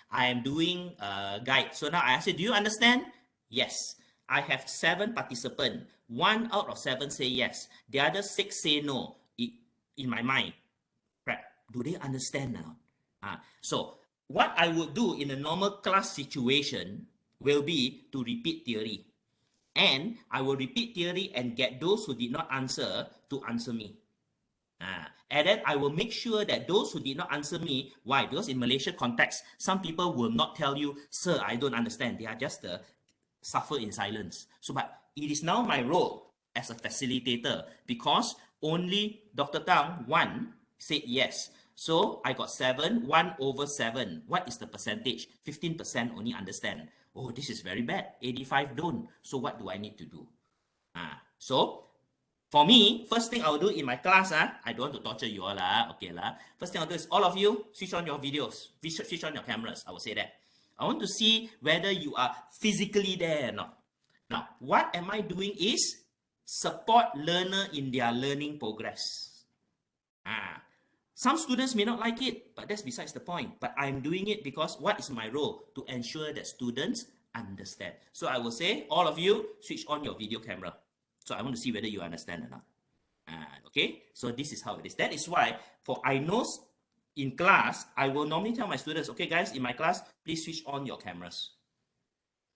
I am doing a guide. So now I ask you, do you understand? Yes. I have 7 participants. 1 out of 7 say yes. The other 6 say no. In my mind, right? Do they understand now? So what I would do in a normal class situation will be to repeat theory. And I will repeat theory and get those who did not answer to answer me. And then I will make sure that those who did not answer me, why? Because in Malaysia context, some people will not tell you, sir, I don't understand. They are just suffer in silence. So, but it is now my role as a facilitator because only Dr. Tang, 1, said yes. So I got 7, 1 over 7. What is the percentage? 15% only understand. Oh, this is very bad. 85 don't. So what do I need to do? So for me, first thing I will do in my class, I don't want to torture you all, okay lah. First thing I'll do is all of you switch on your videos, switch on your cameras. I will say that. I want to see whether you are physically there or not. Now, what am I doing is support learner in their learning progress. Some students may not like it, but that's besides the point. But I'm doing it because what is my role? To ensure that students understand. So I will say, all of you switch on your video camera. So I want to see whether you understand or not. Okay, so this is how it is. That is why for I know in class, I will normally tell my students, okay guys, in my class, please switch on your cameras.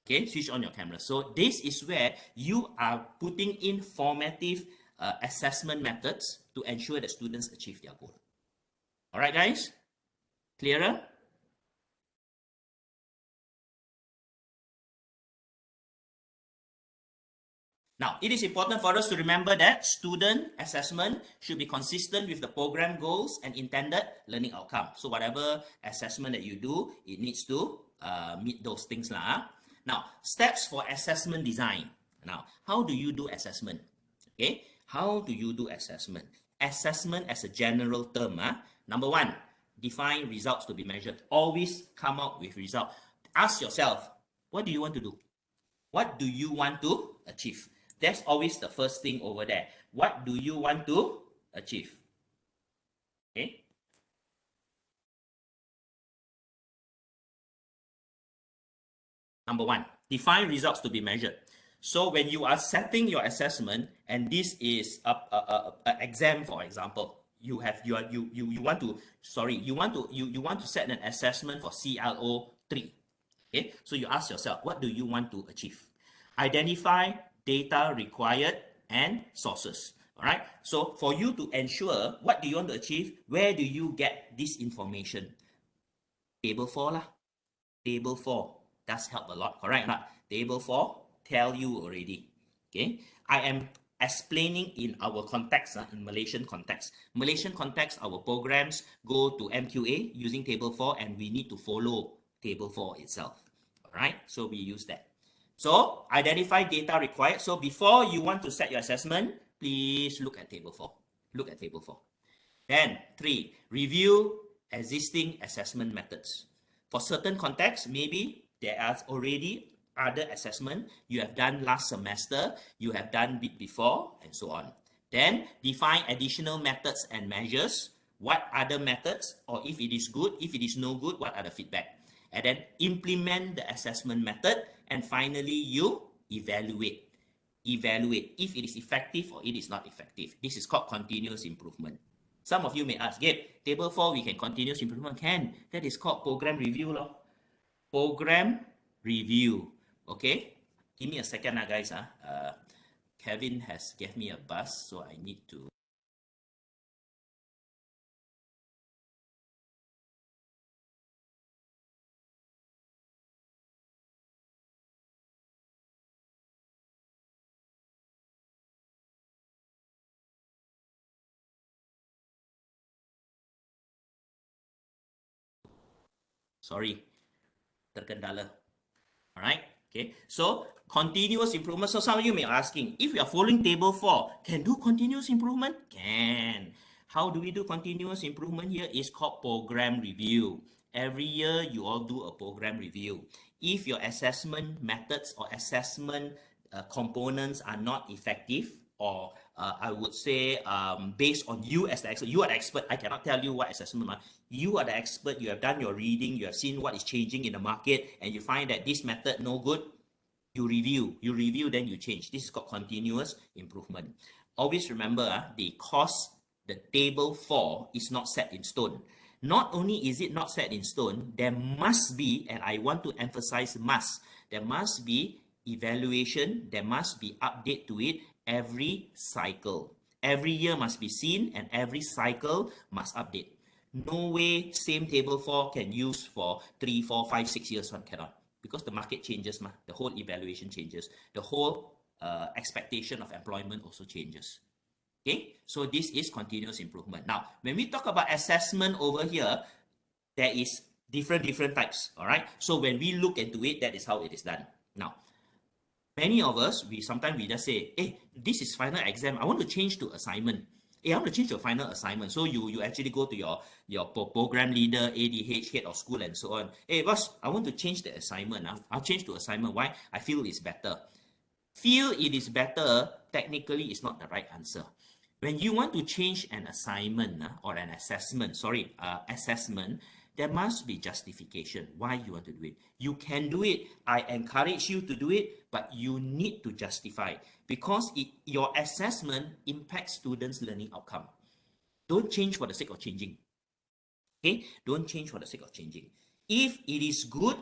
Okay, switch on your cameras. So this is where you are putting in formative assessment methods to ensure that students achieve their goal. All right, guys? Clearer? Now, it is important for us to remember that student assessment should be consistent with the program goals and intended learning outcome. So whatever assessment that you do, it needs to meet those things. Now, steps for assessment design. Now, how do you do assessment? Okay, how do you do assessment? Assessment as a general term. Number 1, define results to be measured. Always come out with results. Ask yourself, what do you want to do? What do you want to achieve? That's always the first thing over there. What do you want to achieve? Okay. Number 1, define results to be measured. So when you are setting your assessment, and this is a exam, for example, you want to set an assessment for CLO 3. Okay, so you ask yourself, what do you want to achieve? Identify data required and sources. All right, so for you to ensure what do you want to achieve, where do you get this information? Table 4 lah. Table 4 does help a lot, correct? Table 4 tell you already. Okay, I am explaining in our context, in Malaysian context. Malaysian context, our programs go to MQA using table 4 and we need to follow table 4 itself. All right, so we use that. So identify data required. So before you want to set your assessment, please look at table 4. Look at table 4. Then 3, review existing assessment methods. For certain contexts, maybe There are already other assessment you have done last semester, you have done before, and so on. Then define additional methods and measures. What other methods, or if it is good, if it is no good, what are the feedback? And then implement the assessment method, and finally you evaluate. Evaluate if it is effective or it is not effective. This is called continuous improvement. Some of you may ask, Gabe, table 4 we can continuous improvement? Can. That is called program review. Program review. Okay, give me a second, guys. Kevin has gave me a buzz, so I need to. Sorry, terkendala. All right. Okay. So continuous improvement. So some of you may be asking, if we are following table 4, can do continuous improvement? Can. How do we do continuous improvement here? It's called program review. Every year you all do a program review. If your assessment methods or assessment components are not effective, or I would say based on you as the expert, you are the expert. I cannot tell you what assessment. You are the expert. You have done your reading. You have seen what is changing in the market, and you find that this method no good. You review, then you change. This is called continuous improvement. Always remember, the table 4 is not set in stone. Not only is it not set in stone, there must be, and I want to emphasize must, there must be evaluation, there must be update to it every cycle. Every year must be seen, and every cycle must update. No way same table 4 can use for 3, 4, 5, 6 years. One cannot, because the market changes, the whole evaluation changes, the whole expectation of employment also changes. Okay, so this is continuous improvement. Now, when we talk about assessment over here, there is different types. All right, so when we look into it, that is how it is done. Now, many of us, sometimes we just say, hey, this is final exam, I want to change to assignment. Hey, I want to change your final assignment. So you actually go to your program leader, ADH, head of school, and so on. Hey, boss, I want to change the assignment. I'll change to assignment. Why? I feel it's better. Feel it is better, technically, is not the right answer. When you want to change an assignment or an assessment, assessment, there must be justification why you want to do it. You can do it. I encourage you to do it, but you need to justify, because your assessment impacts students' learning outcome. Don't change for the sake of changing. Okay? Don't change for the sake of changing. If it is good,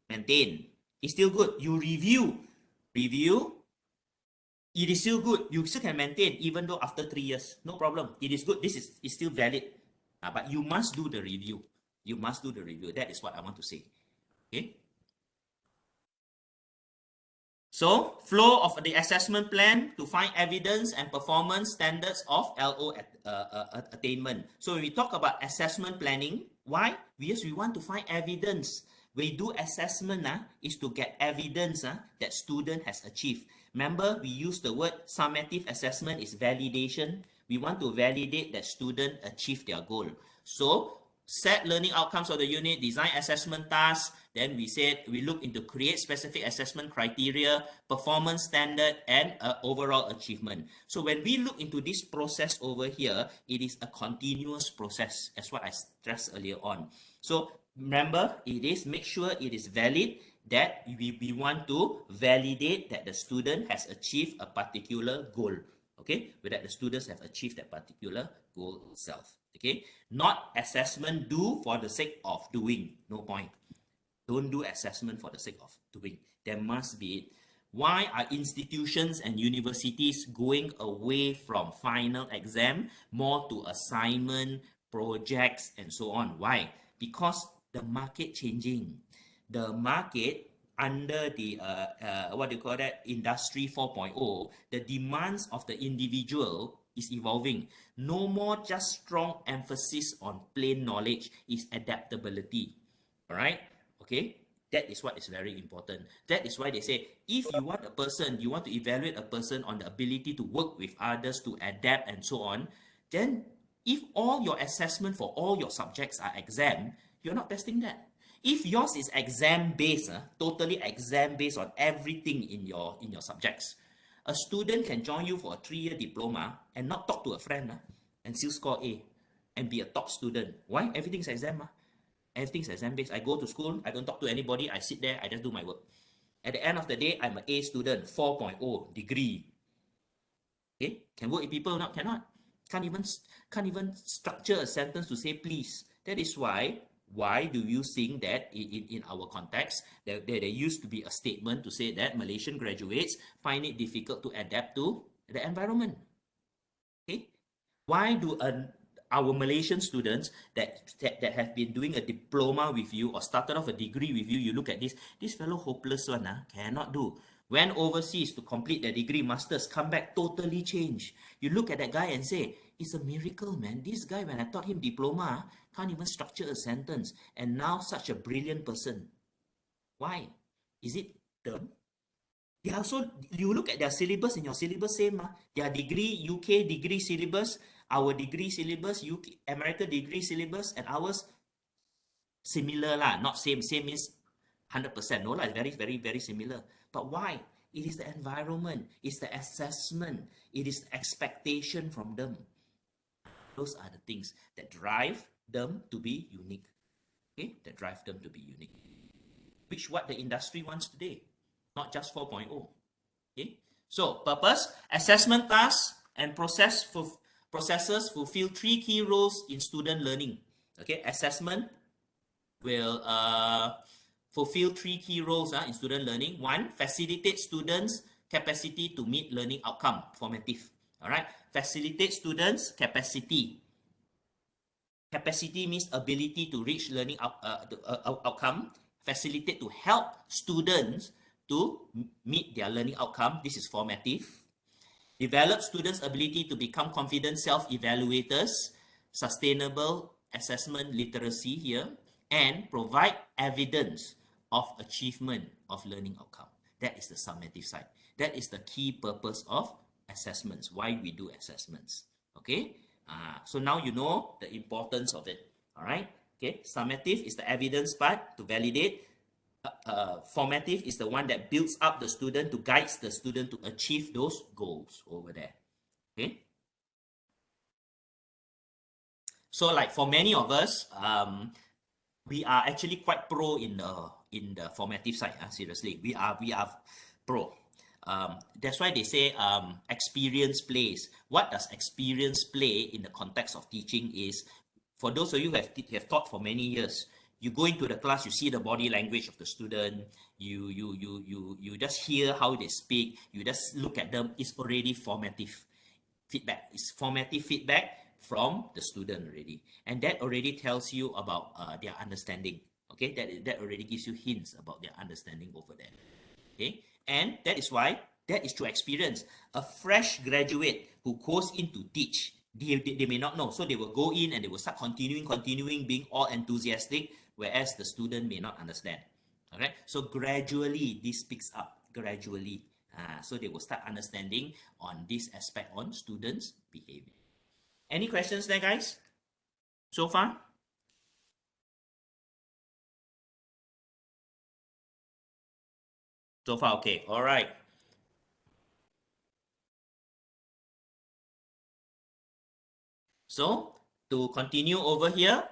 maintain. It's still good. You review. It is still good. You still can maintain even though after 3 years. No problem. It is good. This is still valid. But you must do the review. You must do the review. That is what I want to say. Okay. So, flow of the assessment plan to find evidence and performance standards of LO attainment. So, when we talk about assessment planning, why? Because we want to find evidence. We do assessment is to get evidence that student has achieved. Remember, we use the word summative assessment is validation. We want to validate that student achieved their goal. So, set learning outcomes of the unit, design assessment tasks. Then we said we look into create specific assessment criteria, performance standard, and overall achievement. So when we look into this process over here, it is a continuous process, as what I stressed earlier on. So remember, it is make sure it is valid, that we want to validate that the student has achieved a particular goal. Okay, that the students have achieved that particular goal itself. Okay, not assessment do for the sake of doing. No point. Don't do assessment for the sake of doing. There must be it. Why are institutions and universities going away from final exam more to assignment, projects, and so on? Why? Because the market changing. The market under the what do you call that, industry 4.0, the demands of the individual is evolving. No more just strong emphasis on plain knowledge, is adaptability. All right, okay, that is what is very important. That is why they say, if you want a person, you want to evaluate a person on the ability to work with others, to adapt, and so on, then if all your assessment for all your subjects are exam, you're not testing that. If yours is exam based, totally exam based on everything in your subjects, a student can join you for a 3-year diploma and not talk to a friend and still score A and be a top student. Why? Everything's exam. Everything's exam based. I go to school, I don't talk to anybody, I sit there, I just do my work. At the end of the day, I'm an A student, 4.0 degree. Okay, can work with people now? Cannot. Can't even structure a sentence to say please. That is why do you think that in our context there used to be a statement to say that Malaysian graduates find it difficult to adapt to the environment? Okay, why do our Malaysian students that have been doing a diploma with you or started off a degree with you, you look at this fellow hopeless one, cannot do. Went overseas to complete their degree, masters, come back totally changed. You look at that guy and say, it's a miracle, man. This guy, when I taught him diploma, can't even structure a sentence, and now such a brilliant person. Why? Is it term? They also, you look at their syllabus and your syllabus same. Their degree, UK degree syllabus, our degree syllabus, UK, American degree syllabus, and ours similar lah. Not same. Same means 100%. No lah, it's very, very, very similar. But why? It is the environment. It's the assessment. It is the expectation from them. Those are the things that drive them to be unique. Okay? That drive them to be unique. Which what the industry wants today. Not just 4.0. Okay? So, purpose, assessment tasks and processes fulfill 3 key roles in student learning. Okay? Assessment will fulfill 3 key roles in student learning. 1, facilitate students' capacity to meet learning outcome, formative. All right? Facilitate students' capacity. Capacity means ability to reach learning outcome. Facilitate to help students to meet their learning outcome. This is formative. Develop students' ability to become confident self-evaluators, sustainable assessment literacy here, and provide evidence of achievement of learning outcome. That is the summative side. That is the key purpose of assessments, why we do assessments. Okay, so now you know the importance of it. All right. Okay, summative is the evidence part to validate. Formative is the one that builds up the student, to guides the student to achieve those goals over there. Okay. So like for many of us, we are actually quite pro in the formative side. Seriously, we are pro. That's why they say experience plays. What does experience play in the context of teaching is, for those of you who have taught for many years, you go into the class, you see the body language of the student, you just hear how they speak, you just look at them, it's already formative feedback. It's formative feedback from the student already. And that already tells you about their understanding. Okay, that already gives you hints about their understanding over there. Okay, and that is why, that is through experience. A fresh graduate who goes in to teach, they may not know. So they will go in and they will start continuing, being all enthusiastic, whereas the student may not understand. All right. So gradually, this picks up, gradually. So they will start understanding on this aspect on students' behavior. Any questions there, guys? So far? So far, okay. All right. So to continue over here,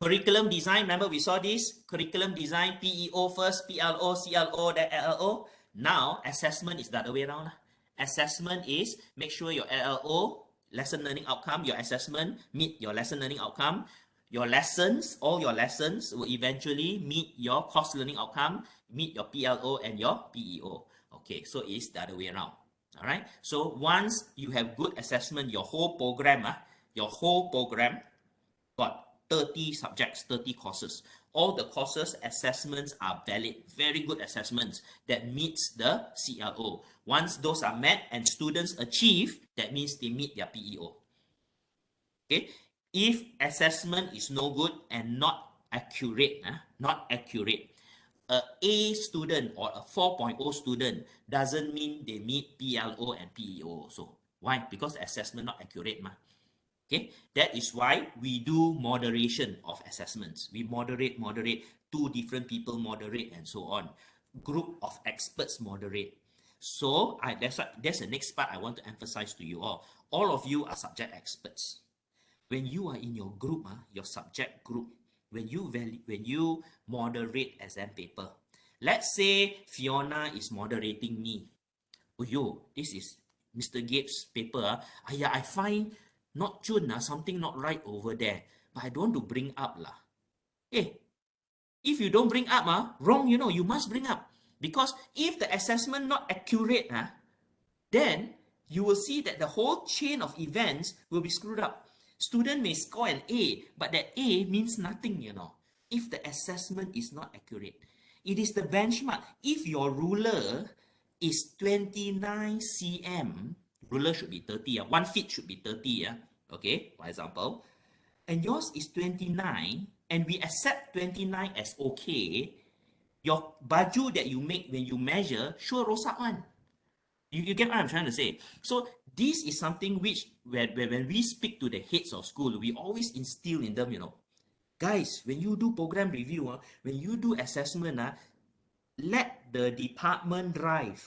curriculum design, remember we saw this, curriculum design, PEO first, PLO, CLO, then LLO. Now, assessment is the other way around. Assessment is make sure your LLO, lesson learning outcome, your assessment meet your lesson learning outcome. Your lessons, all your lessons will eventually meet your course learning outcome, meet your PLO and your PEO. Okay, so it's the other way around. All right, so once you have good assessment, your whole program got 30 subjects, 30 courses. All the courses assessments are valid, very good assessments that meets the CLO. Once those are met and students achieve, that means they meet their PEO. Okay, if assessment is no good and not accurate, a student or a 4.0 student doesn't mean they meet PLO and PEO also. Why? Because assessment not accurate. Okay, that is why we do moderation of assessments. We moderate, 2 different people moderate, and so on. Group of experts moderate. So that's the next part I want to emphasize to you all. All of you are subject experts. When you are in your group, your subject group, when you moderate exam paper, let's say Fiona is moderating me. Oh yo, this is Mr. Gabe's paper. I find not Chun, something not right over there. But I don't want to bring up lah. Eh, if you don't bring up, wrong, you must bring up. Because if the assessment not accurate, then you will see that the whole chain of events will be screwed up. Student may score an A, but that A means nothing, if the assessment is not accurate. It is the benchmark. If your ruler is 29 cm, ruler should be 30, 1 feet should be 30, okay, for example, and yours is 29, and we accept 29 as okay, your baju that you make when you measure, sure rosak one. You get what I'm trying to say? So this is something which, when we speak to the heads of school, we always instill in them, guys, when you do program review, when you do assessment, let the department drive.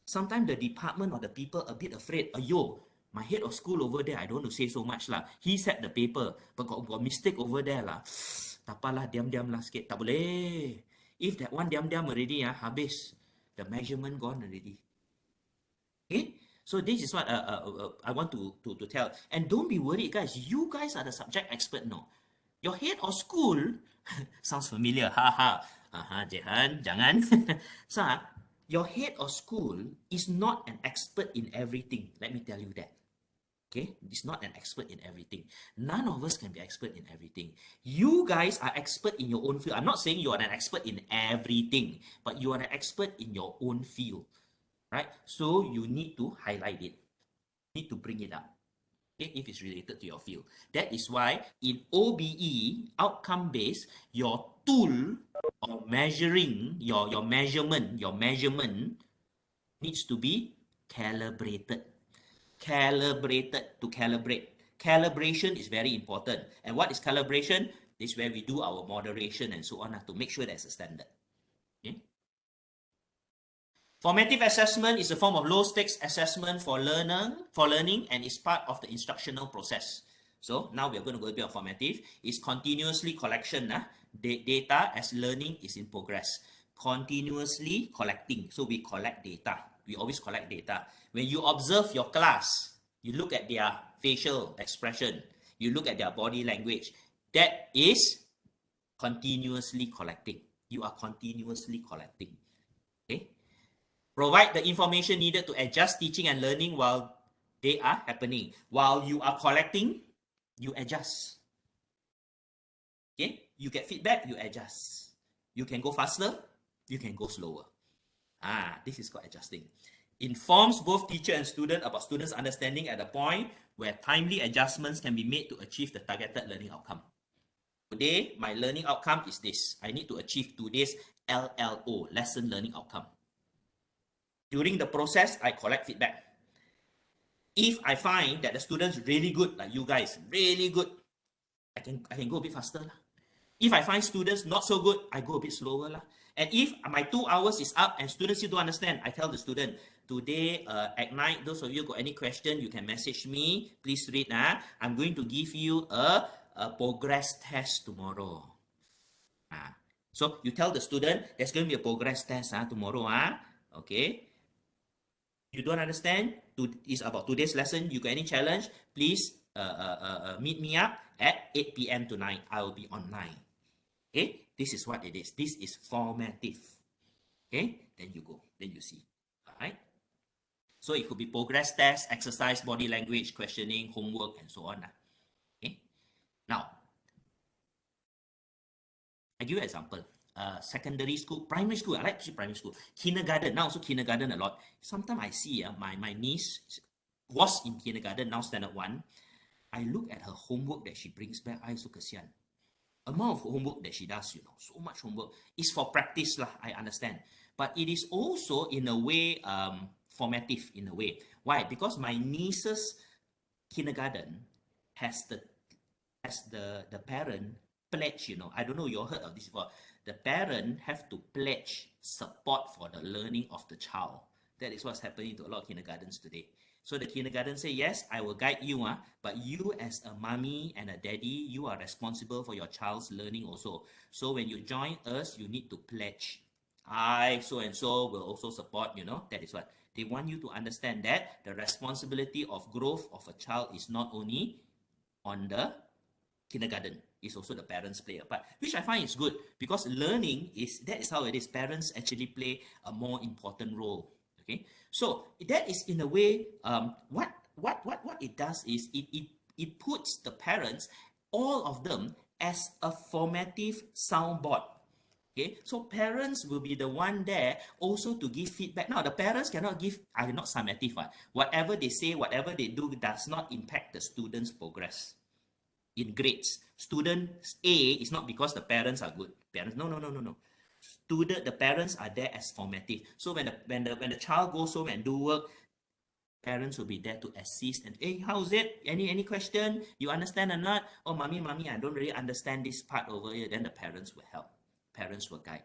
Sometimes the department or the people a bit afraid. Ayo, my head of school over there, I don't want to say so much lah. He set the paper, but got mistake over there lah. Tak apalah, diam-diam lah sikit. Tak boleh. If that one diam-diam already, habis. The measurement gone already. Okay, so this is what I want to tell. And don't be worried, guys. You guys are the subject expert, no? Your head of school sounds familiar. Ha. Jehan, jangan. So, your head of school is not an expert in everything. Let me tell you that. Okay, it's not an expert in everything. None of us can be expert in everything. You guys are expert in your own field. I'm not saying you are an expert in everything, but you are an expert in your own field. Right? So you need to highlight it. Need to bring it up. Okay, if it's related to your field. That is why in OBE, outcome-based, your tool of measuring, your measurement needs to be calibrated. Calibrated, to calibrate. Calibration is very important. And what is calibration? This is where we do our moderation and so on to make sure there's a standard. Okay? Formative assessment is a form of low-stakes assessment for learning and is part of the instructional process. So now we are going to go a bit of formative. It's continuously collection data as learning is in progress. Continuously collecting. So we collect data. We always collect data. When you observe your class, you look at their facial expression, you look at their body language. That is continuously collecting. You are continuously collecting. Okay? Provide the information needed to adjust teaching and learning while they are happening. While you are collecting, you adjust. Okay? You get feedback, you adjust. You can go faster, you can go slower. This is called adjusting. Informs both teacher and student about students' understanding at a point where timely adjustments can be made to achieve the targeted learning outcome. Today, my learning outcome is this. I need to achieve today's LLO, lesson learning outcome. During the process, I collect feedback. If I find that the students really good, like you guys, really good, I can go a bit faster lah. If I find students not so good, I go a bit slower lah. And if my 2 hours is up and students still don't understand, I tell the student, today at night, those of you got any question, you can message me. Please read. I'm going to give you a progress test tomorrow. So you tell the student, there's going to be a progress test tomorrow. Okay. You don't understand, it's about today's lesson, you got any challenge, please meet me up at 8 p.m. tonight. I will be online. Okay, this is what it is. This is formative. Okay, then you go, then you see. All right. So it could be progress test, exercise, body language, questioning, homework, and so on. Okay. Now, I give you an example. Secondary school, primary school. I like to see primary school. Kindergarten, now also kindergarten a lot. Sometimes I see my niece was in kindergarten, now standard 1. I look at her homework that she brings back. I so kesian. Amount of homework that she does, so much homework. It's for practice lah, I understand. But it is also in a way formative in a way. Why? Because my niece's kindergarten has the parent pledge, you know, I don't know you all heard of this before. The parent have to pledge support for the learning of the child. That is what's happening to a lot of kindergartens today. So the kindergarten say, yes, I will guide you, but you as a mommy and a daddy, you are responsible for your child's learning also. So when you join us, you need to pledge. I, so and so, will also support, you know, that is what. They want you to understand that the responsibility of growth of a child is not only on the kindergarten, is also the parents play a part, which I find is good because learning that is how it is. Parents actually play a more important role. Okay, so that is in a way what it does is it puts the parents, all of them, as a formative soundboard. Okay, so parents will be the one there also to give feedback. Now, the parents cannot give, are not summative. Whatever they say, whatever they do does not impact the student's progress in grades. Student A is not because the parents are good. Parents, no. The parents are there as formative. So when the child goes home and do work, parents will be there to assist and, hey, how's it? Any question? You understand or not? Oh, mommy, I don't really understand this part over here. Then the parents will help. Parents will guide.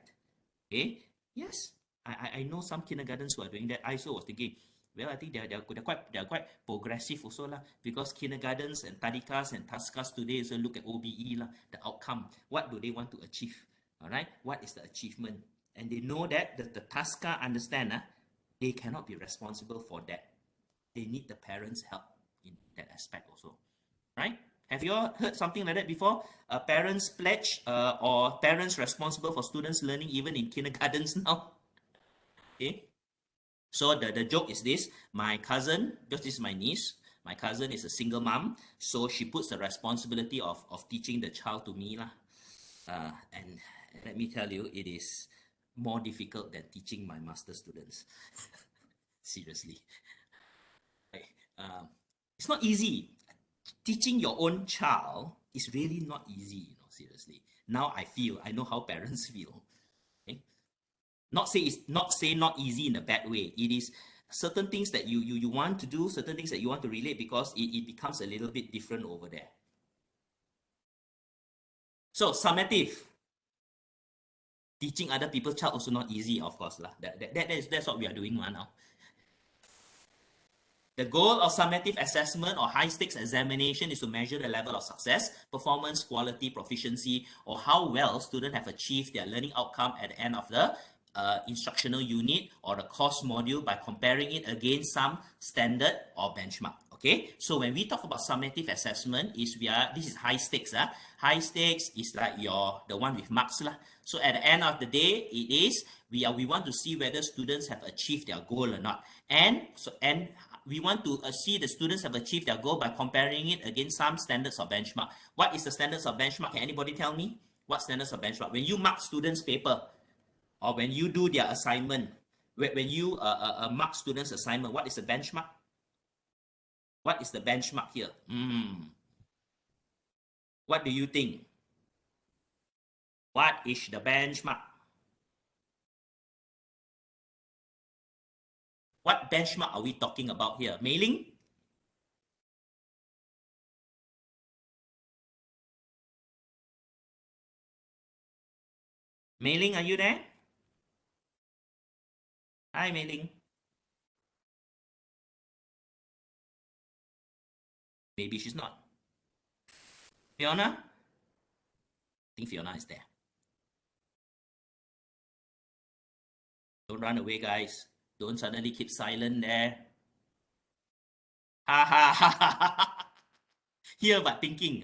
Okay? Yes. I know some kindergartens who are doing that. I also was thinking, well, I think they're quite progressive also lah, because kindergartens and tadikas and taskas today also look at OBE lah, the outcome. What do they want to achieve? All right, what is the achievement? And they know that the taska understand they cannot be responsible for that. They need the parents' help in that aspect also, right? Have you all heard something like that before? A parents pledge or parents responsible for students' learning even in kindergartens now? Okay. So the joke is this: my cousin, because this is my niece, my cousin is a single mom, so she puts the responsibility of teaching the child to me lah. And let me tell you, it is more difficult than teaching my master students. Seriously. Right. It's not easy. Teaching your own child is really not easy, you know, seriously. Now I know how parents feel. Okay? Not say not easy in a bad way. It is certain things that you want to do, certain things that you want to relate, because it becomes a little bit different over there. So summative. Teaching other people's child also not easy, of course. That's what we are doing right now. The goal of summative assessment or high-stakes examination is to measure the level of success, performance, quality, proficiency, or how well students have achieved their learning outcome at the end of the instructional unit or the course module by comparing it against some standard or benchmark. Okay, so when we talk about summative assessment, this is high stakes. High stakes is like the one with marks lah. So at the end of the day, it is we want to see whether students have achieved their goal or not, and we want to see the students have achieved their goal by comparing it against some standards or benchmark. What is the standards of benchmark? Can anybody tell me? What standards of benchmark? When you mark students' paper, or when you do their assignment, when you mark students' assignment, what is the benchmark? What is the benchmark here? What do you think? What is the benchmark? What benchmark are we talking about here? Mailing? Mailing, are you there? Hi, Mailing. Maybe she's not. Fiona? I think Fiona is there. Don't run away, guys. Don't suddenly keep silent there. Ha ha ha ha. Here but thinking.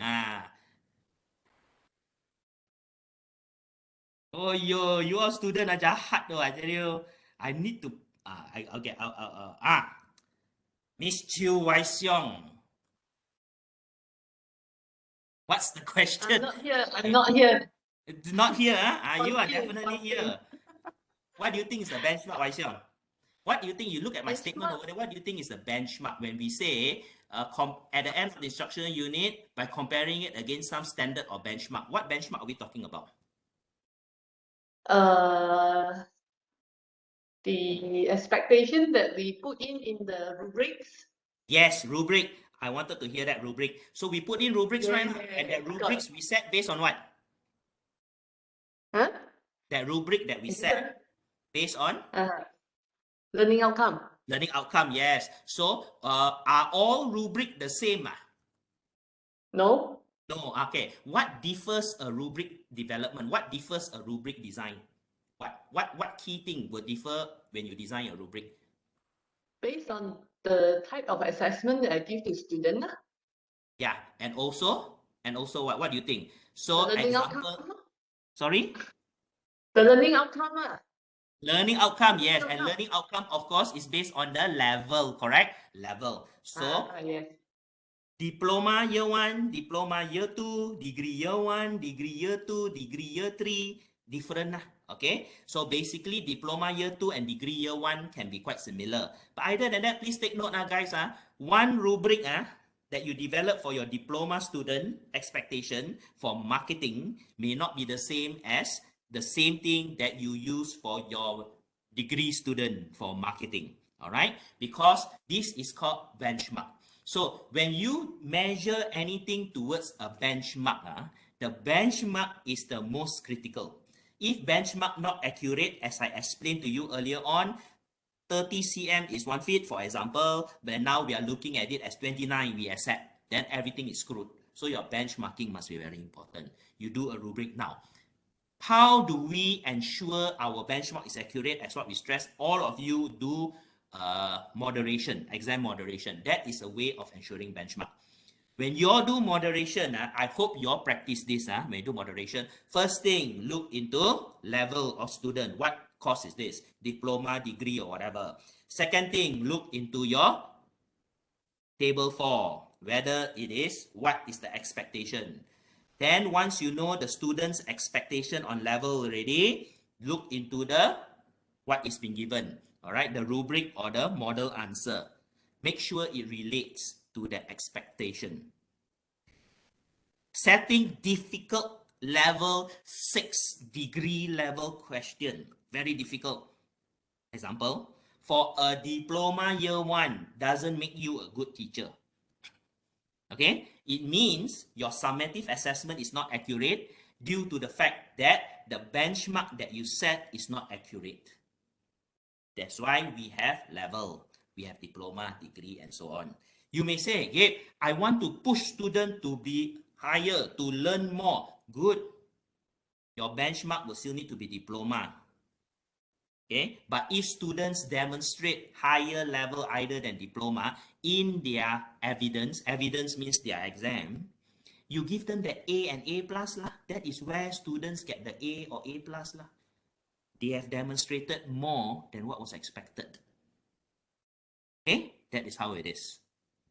Oh, you all student are jahat though, I tell you. I need to okay. Miss Chiu Wai Xiong. What's the question? I'm not here. I'm not here. Not here, you are definitely here. What do you think is the benchmark, Wai Xiong? What do you think? You look at my statement over there. What do you think is the benchmark when we say at the end of the instructional unit by comparing it against some standard or benchmark? What benchmark are we talking about? The expectation that we put in the rubrics. Yes, rubric. I wanted to hear that rubric. So we put in rubrics, right? And that rubrics we set based on what? Huh? That rubric that we set based on learning outcome. Learning outcome, yes. So are all rubric the same? No. No, okay. What differs a rubric development? What differs a rubric design? What key thing will differ when you design a rubric? Based on the type of assessment that I give to student. Yeah, and also what do you think? So the learning example, outcome. sorry? The learning outcome. Learning outcome, yes. And learning outcome, of course, is based on the level, correct? Level. So Yes. diploma year 1, diploma year 2, degree year 1, degree year 2, degree year 3, different lah. Okay, so basically diploma year 2 and degree year 1 can be quite similar. But other than that, please take note guys, one rubric that you develop for your diploma student expectation for marketing may not be the same as the same thing that you use for your degree student for marketing. All right, because this is called benchmark. So when you measure anything towards a benchmark, the benchmark is the most critical. If benchmark not accurate, as I explained to you earlier on, 30 cm is 1 feet, for example, but now we are looking at it as 29, we accept, then everything is screwed. So your benchmarking must be very important. You do a rubric now. How do we ensure our benchmark is accurate? As what we stress, all of you do moderation, exam moderation. That is a way of ensuring benchmark. When you all do moderation, I hope you all practice this when you do moderation. First thing, look into level of student. What course is this? Diploma, degree, or whatever. Second thing, look into your table 4, whether it is, what is the expectation. Then once you know the student's expectation on level already, look into the what is being given, all right, the rubric or the model answer. Make sure it relates to the expectation. Setting difficult level 6 degree level question, very difficult. Example, for a diploma year 1 doesn't make you a good teacher. Okay, it means your summative assessment is not accurate due to the fact that the benchmark that you set is not accurate. That's why we have level, we have diploma, degree, and so on. You may say, Gabe, I want to push students to be higher, to learn more. Good. Your benchmark will still need to be diploma. Okay, but if students demonstrate higher level either than diploma in their evidence means their exam, you give them the A and A plus lah. That is where students get the A or A plus lah. They have demonstrated more than what was expected. Okay, that is how it is.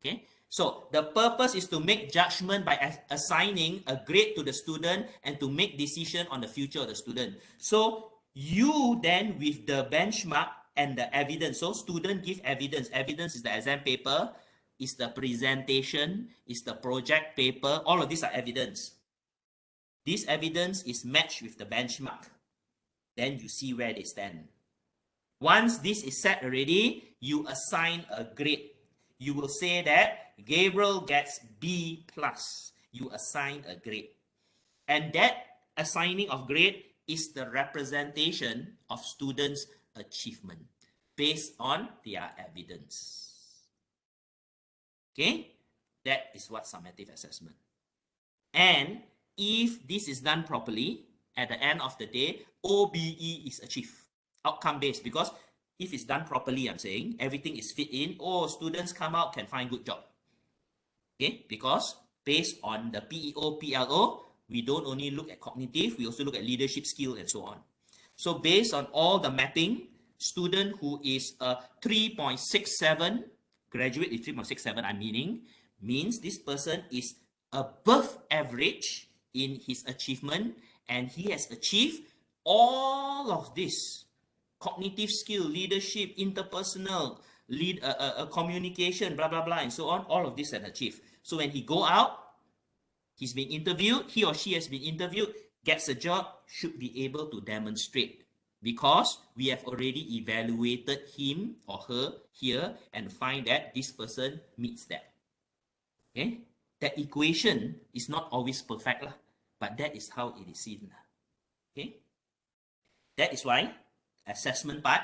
Okay, so the purpose is to make judgment by assigning a grade to the student and to make decision on the future of the student. So you then with the benchmark and the evidence, so student give evidence. Evidence is the exam paper, is the presentation, is the project paper. All of these are evidence. This evidence is matched with the benchmark. Then you see where they stand. Once this is set already, you assign a grade. You will say that Gabriel gets B plus. You assign a grade. And that assigning of grade is the representation of students' achievement based on their evidence. Okay? That is what summative assessment. And if this is done properly, at the end of the day, OBE is achieved. Outcome based, because if it's done properly, I'm saying everything is fit in. Oh, students come out can find good job. Okay, because based on the PEO, PLO, we don't only look at cognitive, we also look at leadership skill and so on. So based on all the mapping, student who is a 3.67, graduate is 3.67, I'm means this person is above average in his achievement, and he has achieved all of this cognitive skill, leadership, interpersonal, communication, blah, blah, blah, and so on. All of this are achieved. So when he go out, he's been interviewed, he or she has been interviewed, gets a job, should be able to demonstrate, because we have already evaluated him or her here and find that this person meets that. Okay, that equation is not always perfect lah, but that is how it is seen lah. Okay, that is why assessment part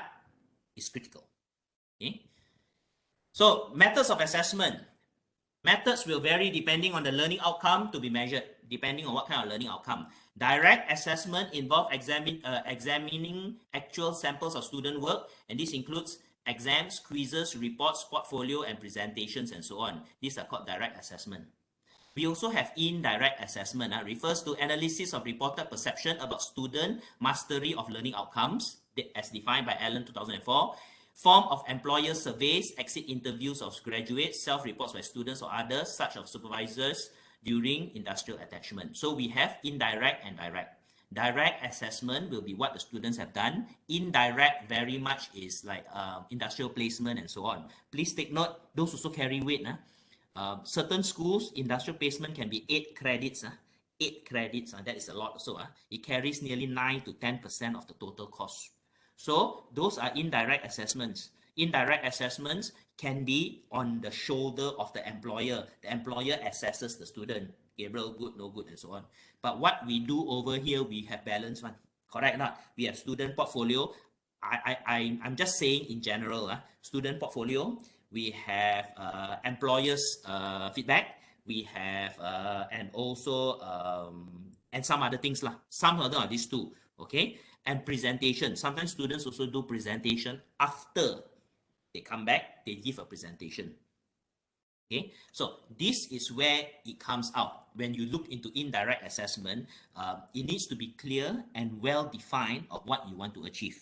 is critical. Okay, so methods of assessment. Methods will vary depending on the learning outcome to be measured, depending on what kind of learning outcome. Direct assessment involves examining actual samples of student work, and this includes exams, quizzes, reports, portfolio, and presentations, and so on. These are called direct assessment. We also have indirect assessment, refers to analysis of reported perception about student mastery of learning outcomes, as defined by Allen 2004, form of employer surveys, exit interviews of graduates, self-reports by students or others, such as supervisors during industrial attachment. So we have indirect and direct. Direct assessment will be what the students have done. Indirect very much is like industrial placement and so on. Please take note, those also carry weight. Certain schools, industrial placement can be 8 credits. 8 credits, that is a lot also. It carries nearly 9 to 10% of the total cost. So those are indirect assessments. Indirect assessments can be on the shoulder of the employer. The employer assesses the student. Gabriel, good, no good, and so on. But what we do over here, we have balance one. Correct not? We have student portfolio. I'm just saying in general, student portfolio. We have employers feedback. We have and also and some other things lah. Some other are these two. Okay, and presentation. Sometimes students also do presentation after they come back. They give a presentation. Okay, so this is where it comes out. When you look into indirect assessment, it needs to be clear and well defined of what you want to achieve.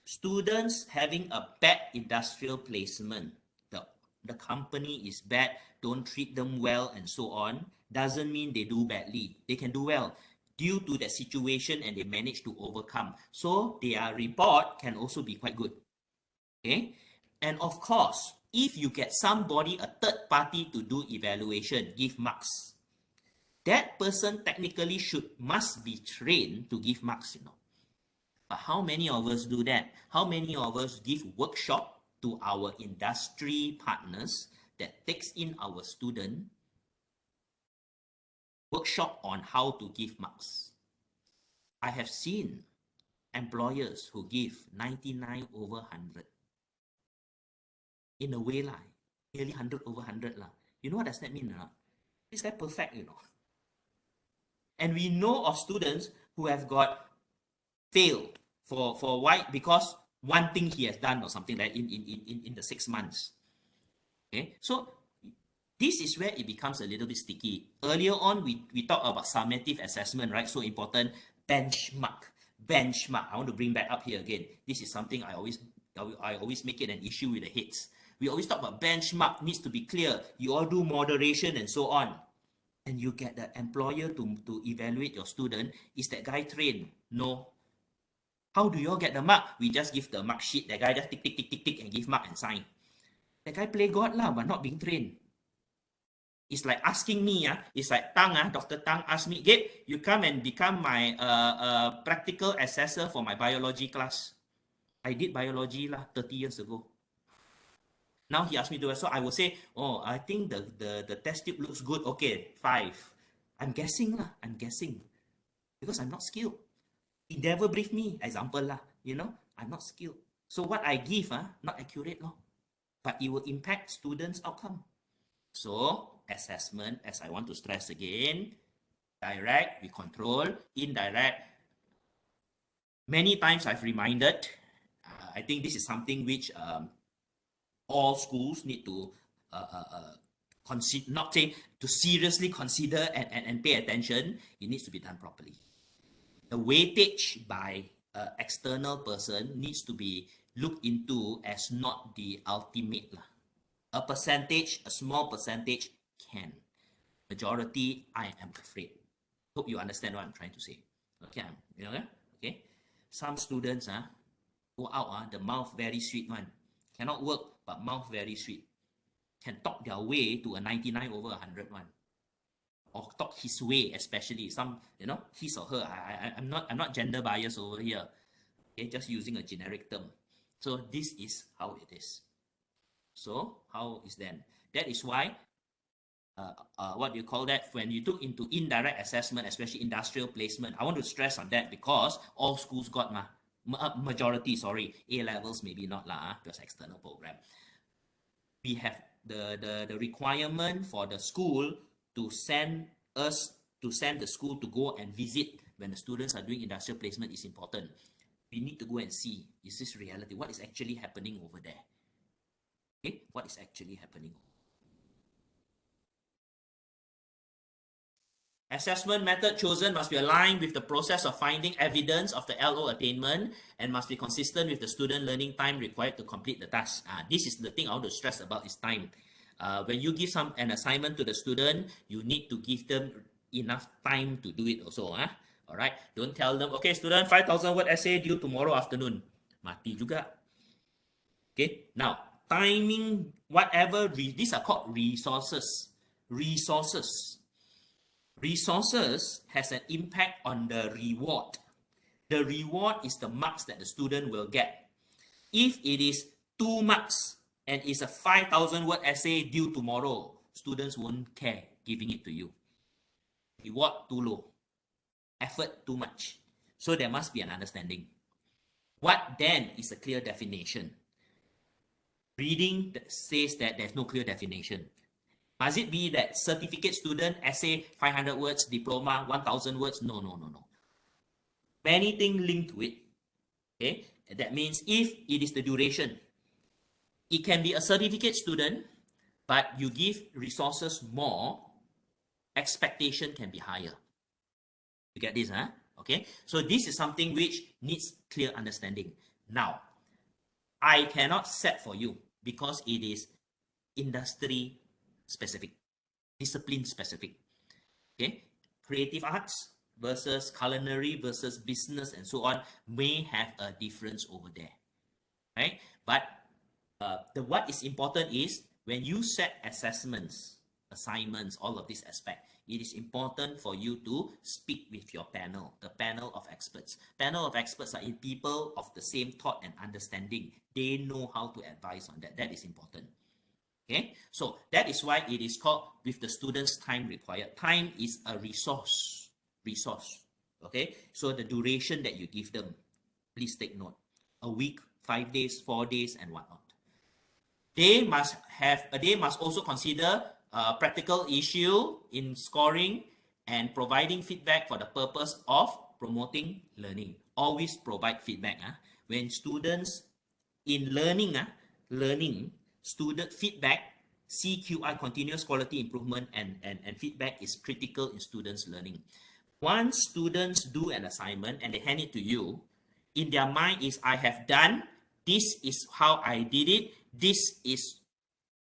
Students having a bad industrial placement, the company is bad, don't treat them well, and so on, doesn't mean they do badly. They can do well due to that situation and they manage to overcome. So their report can also be quite good. Okay, and of course, if you get somebody, a third party, to do evaluation, give marks, that person technically must be trained to give marks, But how many of us do that? How many of us give workshop to our industry partners that takes in our student, workshop on how to give marks? I have seen employers who give 99 over 100. In a way, nearly 100 over 100. You know what does that mean? This guy perfect, And we know of students who have got failed for why? Because one thing he has done or something like in the 6 months. Okay, so this is where it becomes a little bit sticky. Earlier on, we talked about summative assessment, right? So important. Benchmark. I want to bring back up here again. This is something I always make it an issue with the heads. We always talk about benchmark, needs to be clear. You all do moderation and so on. And you get the employer to evaluate your student. Is that guy trained? No. How do you all get the mark? We just give the mark sheet. That guy just tick, tick, tick, tick, tick, and give mark and sign. That guy play God but not being trained. It's like asking me, it's like Tang, Dr. Tang asked me, Gabe, you come and become my practical assessor for my biology class. I did biology 30 years ago. Now he asked me to, so I will say, oh, I think the test tube looks good. Okay, 5. I'm guessing because I'm not skilled. He never briefed me, example I'm not skilled. So what I give, not accurate, but it will impact students' outcome. So assessment, as I want to stress again, direct, we control. Indirect, many times I've reminded, I think this is something which all schools need to consider, not say to seriously consider and pay attention. It needs to be done properly. The weightage by external person needs to be looked into as not the ultimate. A percentage, a small percentage can. Majority, I am afraid. Hope you understand what I'm trying to say. Okay, okay. Some students go out, the mouth very sweet one. Cannot work, but mouth very sweet. Can talk their way to a 99 over 100 one. Or talk his way, especially some, his or her. I'm not gender biased over here. Okay, just using a generic term. So this is how it is. So how is then? That is why what do you call that? When you took into indirect assessment, especially industrial placement, I want to stress on that because all schools got majority, sorry, A levels maybe not lah, because external program. We have the requirement for the school to send the school to go and visit when the students are doing industrial placement is important. We need to go and see, is this reality? What is actually happening over there? Okay, what is actually happening? Assessment method chosen must be aligned with the process of finding evidence of the LO attainment and must be consistent with the student learning time required to complete the task. This is the thing I want to stress about is time. When you give an assignment to the student, you need to give them enough time to do it also. All right, don't tell them, okay, student, 5,000 word essay due tomorrow afternoon. Mati juga. Okay, now timing, whatever, these are called resources. Resources has an impact on the reward. The reward is the marks that the student will get. If it is 2 marks and it's a 5,000 word essay due tomorrow, students won't care giving it to you. Reward too low, effort too much. So there must be an understanding. What then is a clear definition? Reading says that there's no clear definition. Must it be that certificate student, essay, 500 words, diploma, 1,000 words? No. Many things linked to it. Okay, that means if it is the duration, it can be a certificate student, but you give resources more, expectation can be higher. You get this, huh? Okay, so this is something which needs clear understanding. Now, I cannot set for you because it is industry specific, discipline specific. Okay, creative arts versus culinary versus business and so on may have a difference over there, right? But what is important is when you set assessments, assignments, all of this aspect, it is important for you to speak with your panel, the panel of experts. Panel of experts are people of the same thought and understanding. They know how to advise on that. That is important. Okay, so that is why it is called with the students' time required. Time is a resource. Okay, so the duration that you give them, please take note. A week, 5 days, 4 days, and whatnot. They must also consider practical issue in scoring and providing feedback for the purpose of promoting learning. Always provide feedback. When students in learning, student feedback, CQI, continuous quality improvement, and feedback is critical in students' learning. Once students do an assignment and they hand it to you, in their mind is, I have done, this is how I did it, this is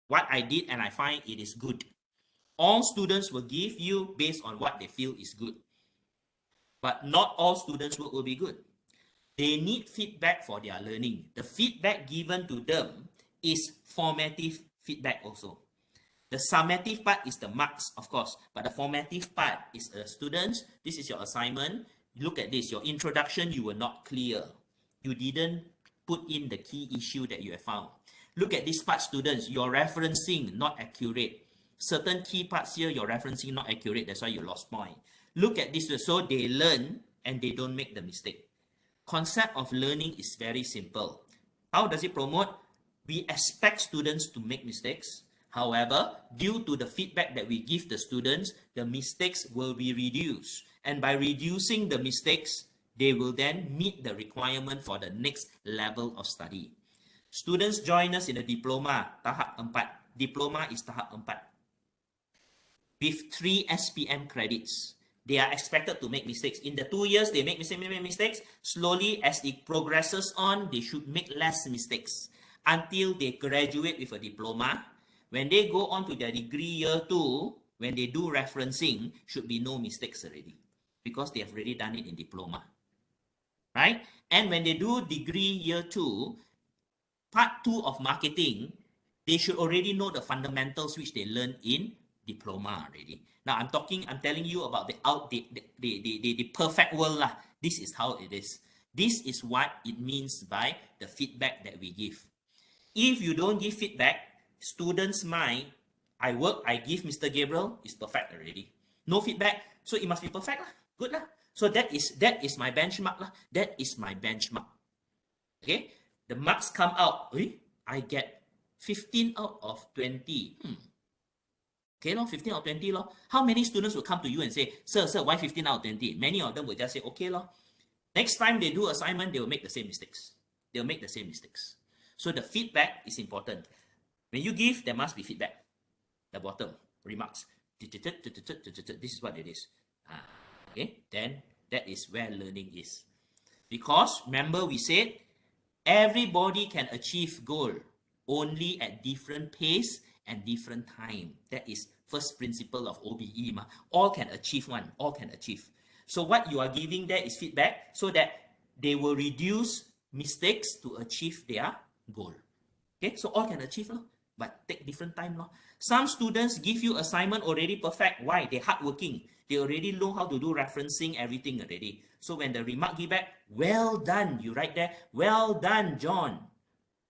what I did and I find it is good. All students will give you based on what they feel is good. But not all students will be good. They need feedback for their learning. The feedback given to them is formative feedback also. The summative part is the marks, of course, but the formative part is students, this is your assignment. Look at this, your introduction, you were not clear. You didn't put in the key issue that you have found. Look at this part, students, your referencing not accurate. Certain key parts here, your referencing not accurate, that's why you lost point. Look at this, so they learn and they don't make the mistake. Concept of learning is very simple. How does it promote? We expect students to make mistakes. However, due to the feedback that we give the students, the mistakes will be reduced. And by reducing the mistakes, they will then meet the requirement for the next level of study. Students join us in a diploma, tahap 4. Diploma is tahap 4. With 3 SPM credits. They are expected to make mistakes. In the 2 years, they make mistakes. Slowly, as it progresses on, they should make less mistakes until they graduate with a diploma. When they go on to their degree year 2, when they do referencing, should be no mistakes already because they have already done it in diploma, right? And when they do degree year 2, part 2 of marketing, they should already know the fundamentals which they learned in diploma already. Now I'm telling you about the perfect world lah. This is how it is. This is what it means by the feedback that we give. If you don't give feedback, students' mind I work, I give Mr. Gabriel, it's perfect already. No feedback, so it must be perfect lah. Good lah. So that is my benchmark lah. That is my benchmark. Okay, the marks come out. I get 15 out of 20. Okay, 15 out of 20 lor. How many students will come to you and say, sir, why 15 out of 20? Many of them will just say, okay lor. Next time they do assignment, they will make the same mistakes. They'll make the same mistakes. So the feedback is important. When you give, there must be feedback. The bottom, remarks. This is what it is. Okay, then that is where learning is. Because remember we said, everybody can achieve goal only at different pace and different time. That is first principle of OBE. All can achieve one. All can achieve. So what you are giving there is feedback so that they will reduce mistakes to achieve their goal. Okay, so all can achieve, but take different time. Some students give you assignment already perfect. Why? They're hardworking. They already know how to do referencing, everything already. So when the remark give back, well done, you write there, well done, John.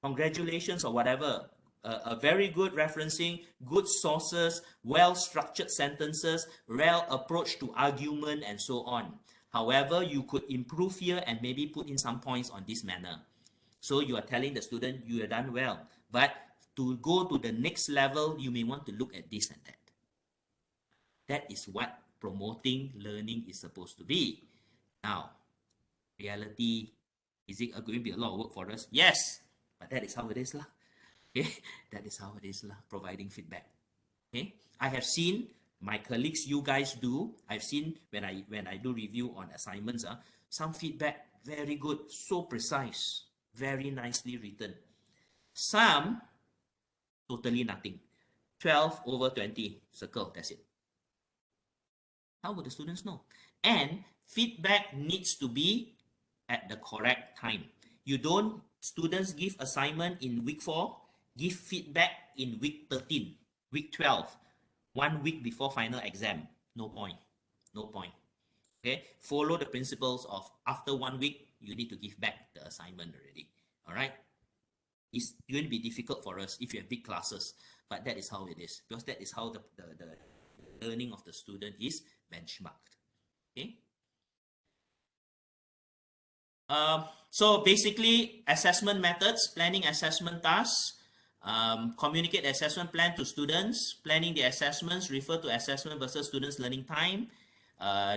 Congratulations or whatever. A very good referencing, good sources, well-structured sentences, well approach to argument, and so on. However, you could improve here and maybe put in some points on this manner. So you are telling the student you have done well, but to go to the next level, you may want to look at this and that. That is what promoting learning is supposed to be. Now, reality, is it going to be a lot of work for us? Yes, but that is how it is lah. Okay, that is how it is lah, providing feedback. Okay, I have seen my colleagues, you guys do. I've seen when I do review on assignments, some feedback very good, so precise, very nicely written. Some totally nothing. 12 over 20, circle, that's it. How would the students know? And feedback needs to be at the correct time. You don't, students give assignment in week 4, give feedback in week 13, week 12, 1 week before final exam. No point. No point. Okay, follow the principles of after 1 week, you need to give back the assignment already. All right. It's going to be difficult for us if you have big classes, but that is how it is, because that is how the learning of the student is benchmarked. Okay. So basically, assessment methods, planning assessment tasks, communicate assessment plan to students, planning the assessments, refer to assessment versus students' learning time,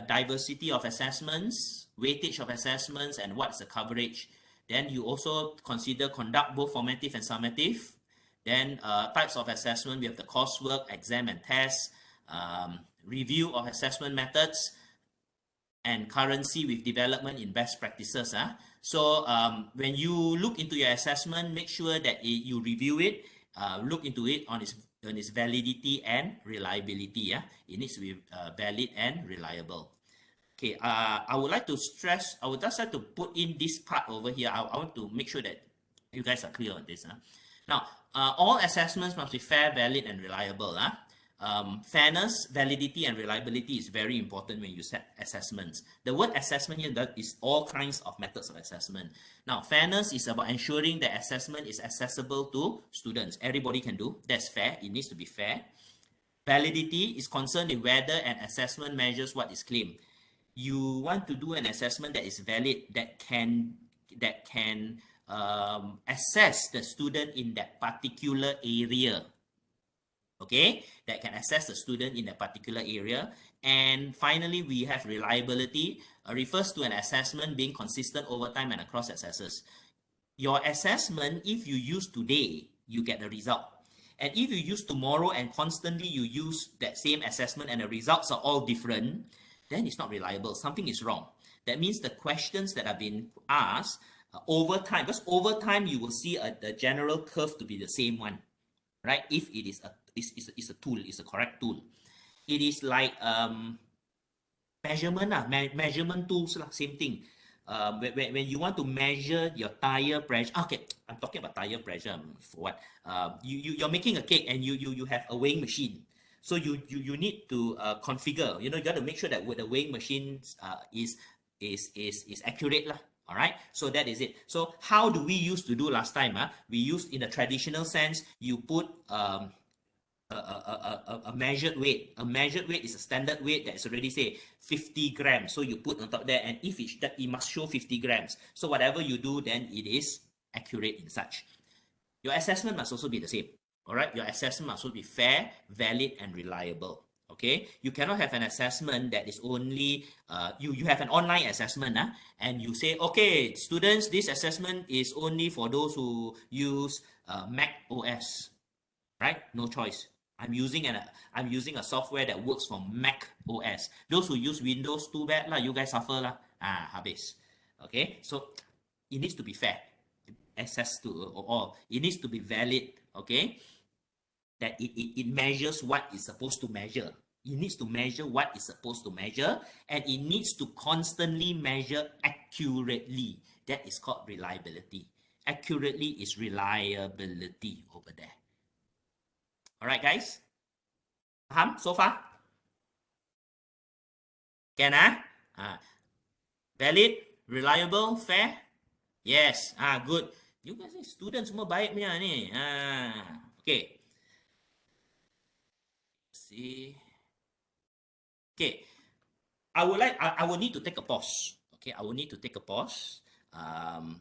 diversity of assessments, weightage of assessments, and what's the coverage. Then you also consider conduct both formative and summative. Then types of assessment, we have the coursework, exam and tests, review of assessment methods, and currency with development in best practices. So when you look into your assessment, make sure that you review it, look into it on its validity and reliability. It needs to be valid and reliable. Okay, I would like to stress, I would just like to put in this part over here. I want to make sure that you guys are clear on this. Now, all assessments must be fair, valid, and reliable. Fairness, validity, and reliability is very important when you set assessments. The word assessment here is all kinds of methods of assessment. Now, fairness is about ensuring that assessment is accessible to students. Everybody can do. That's fair. It needs to be fair. Validity is concerned with whether an assessment measures what is claimed. You want to do an assessment that is valid, that can assess the student in that particular area. Okay, that can assess the student in a particular area. And finally, we have reliability, refers to an assessment being consistent over time and across assessors. Your assessment, if you use today, you get the result. And if you use tomorrow and constantly you use that same assessment and the results are all different, then it's not reliable. Something is wrong. That means the questions that are being asked over time, because over time you will see the general curve to be the same one, right? If it is a tool, it's a correct tool. It is like measurement, measurement tools, same thing. When you want to measure your tire pressure, okay, I'm talking about tire pressure for what? You're making a cake and you have a weighing machine. So you need to configure. You got to make sure that the weighing machine is accurate lah. All right, so that is it. So how do we used to do last time? We used in a traditional sense. You put a measured weight. A measured weight is a standard weight that is already say 50 grams. So you put on top there, and if it must show 50 grams. So whatever you do, then it is accurate in such. Your assessment must also be the same. All right, your assessment must also be fair, valid, and reliable. Okay, you cannot have an assessment that is only you have an online assessment, and you say, okay, students, this assessment is only for those who use Mac OS, right? No choice. I'm using a software that works for Mac OS. Those who use Windows, too bad lah. You guys suffer lah. Habis. Okay, so it needs to be fair. Access to all. It needs to be valid. Okay, that it measures what it's supposed to measure. It needs to measure what it's supposed to measure, and it needs to constantly measure accurately. That is called reliability. Accurately is reliability over there. All right, guys. Paham so far? Can valid, reliable, fair? Yes. Good. You guys ni student semua baik punya ni. Okay. See. Okay. I will need to take a pause. Okay, I will need to take a pause.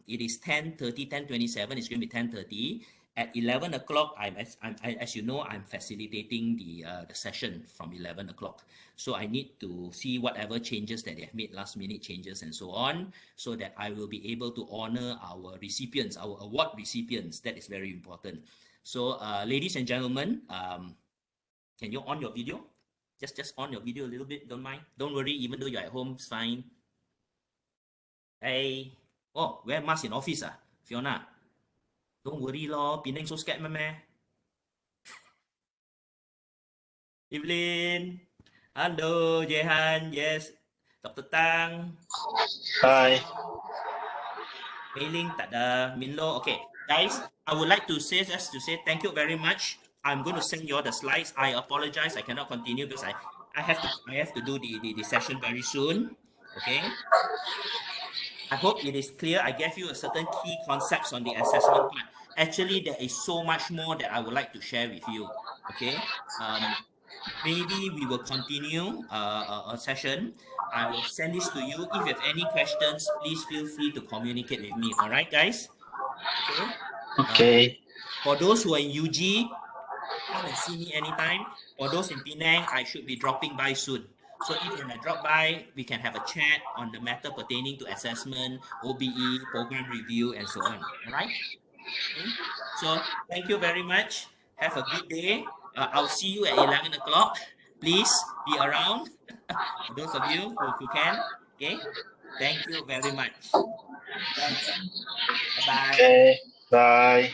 It is 10:30, 10:27. It's going to be 10:30. At 11 o'clock, as you know, I'm facilitating the session from 11 o'clock. So I need to see whatever changes that they have made, last minute changes and so on, so that I will be able to honor our recipients, our award recipients. That is very important. So ladies and gentlemen, can you on your video? Just on your video a little bit, don't mind. Don't worry, even though you're at home, it's fine. Hey. Oh, wear mask in office, Fiona? Don't worry lor, Penang so scared meh. Evelyn. Hello, Jehan. Yes. Dr. Tang. Hi. Mei Ling, tak ada. Minlo. Okay, guys, I would like to say thank you very much. I'm going to send you all the slides. I apologize, I cannot continue because I have to do the session very soon. Okay. I hope it is clear. I gave you a certain key concepts on the assessment part. Actually, there is so much more that I would like to share with you. Okay. Maybe we will continue a session. I will send this to you. If you have any questions, please feel free to communicate with me. All right, guys? Okay. Okay. For those who are in UG, come and see me anytime. For those in Penang, I should be dropping by soon. So if you want to drop by, we can have a chat on the matter pertaining to assessment, OBE, program review, and so on. All right? Okay. So thank you very much. Have a good day. I'll see you at 11 o'clock. Please be around. For those of you who can. Okay. Thank you very much. Thanks. Bye-bye. Okay. Bye.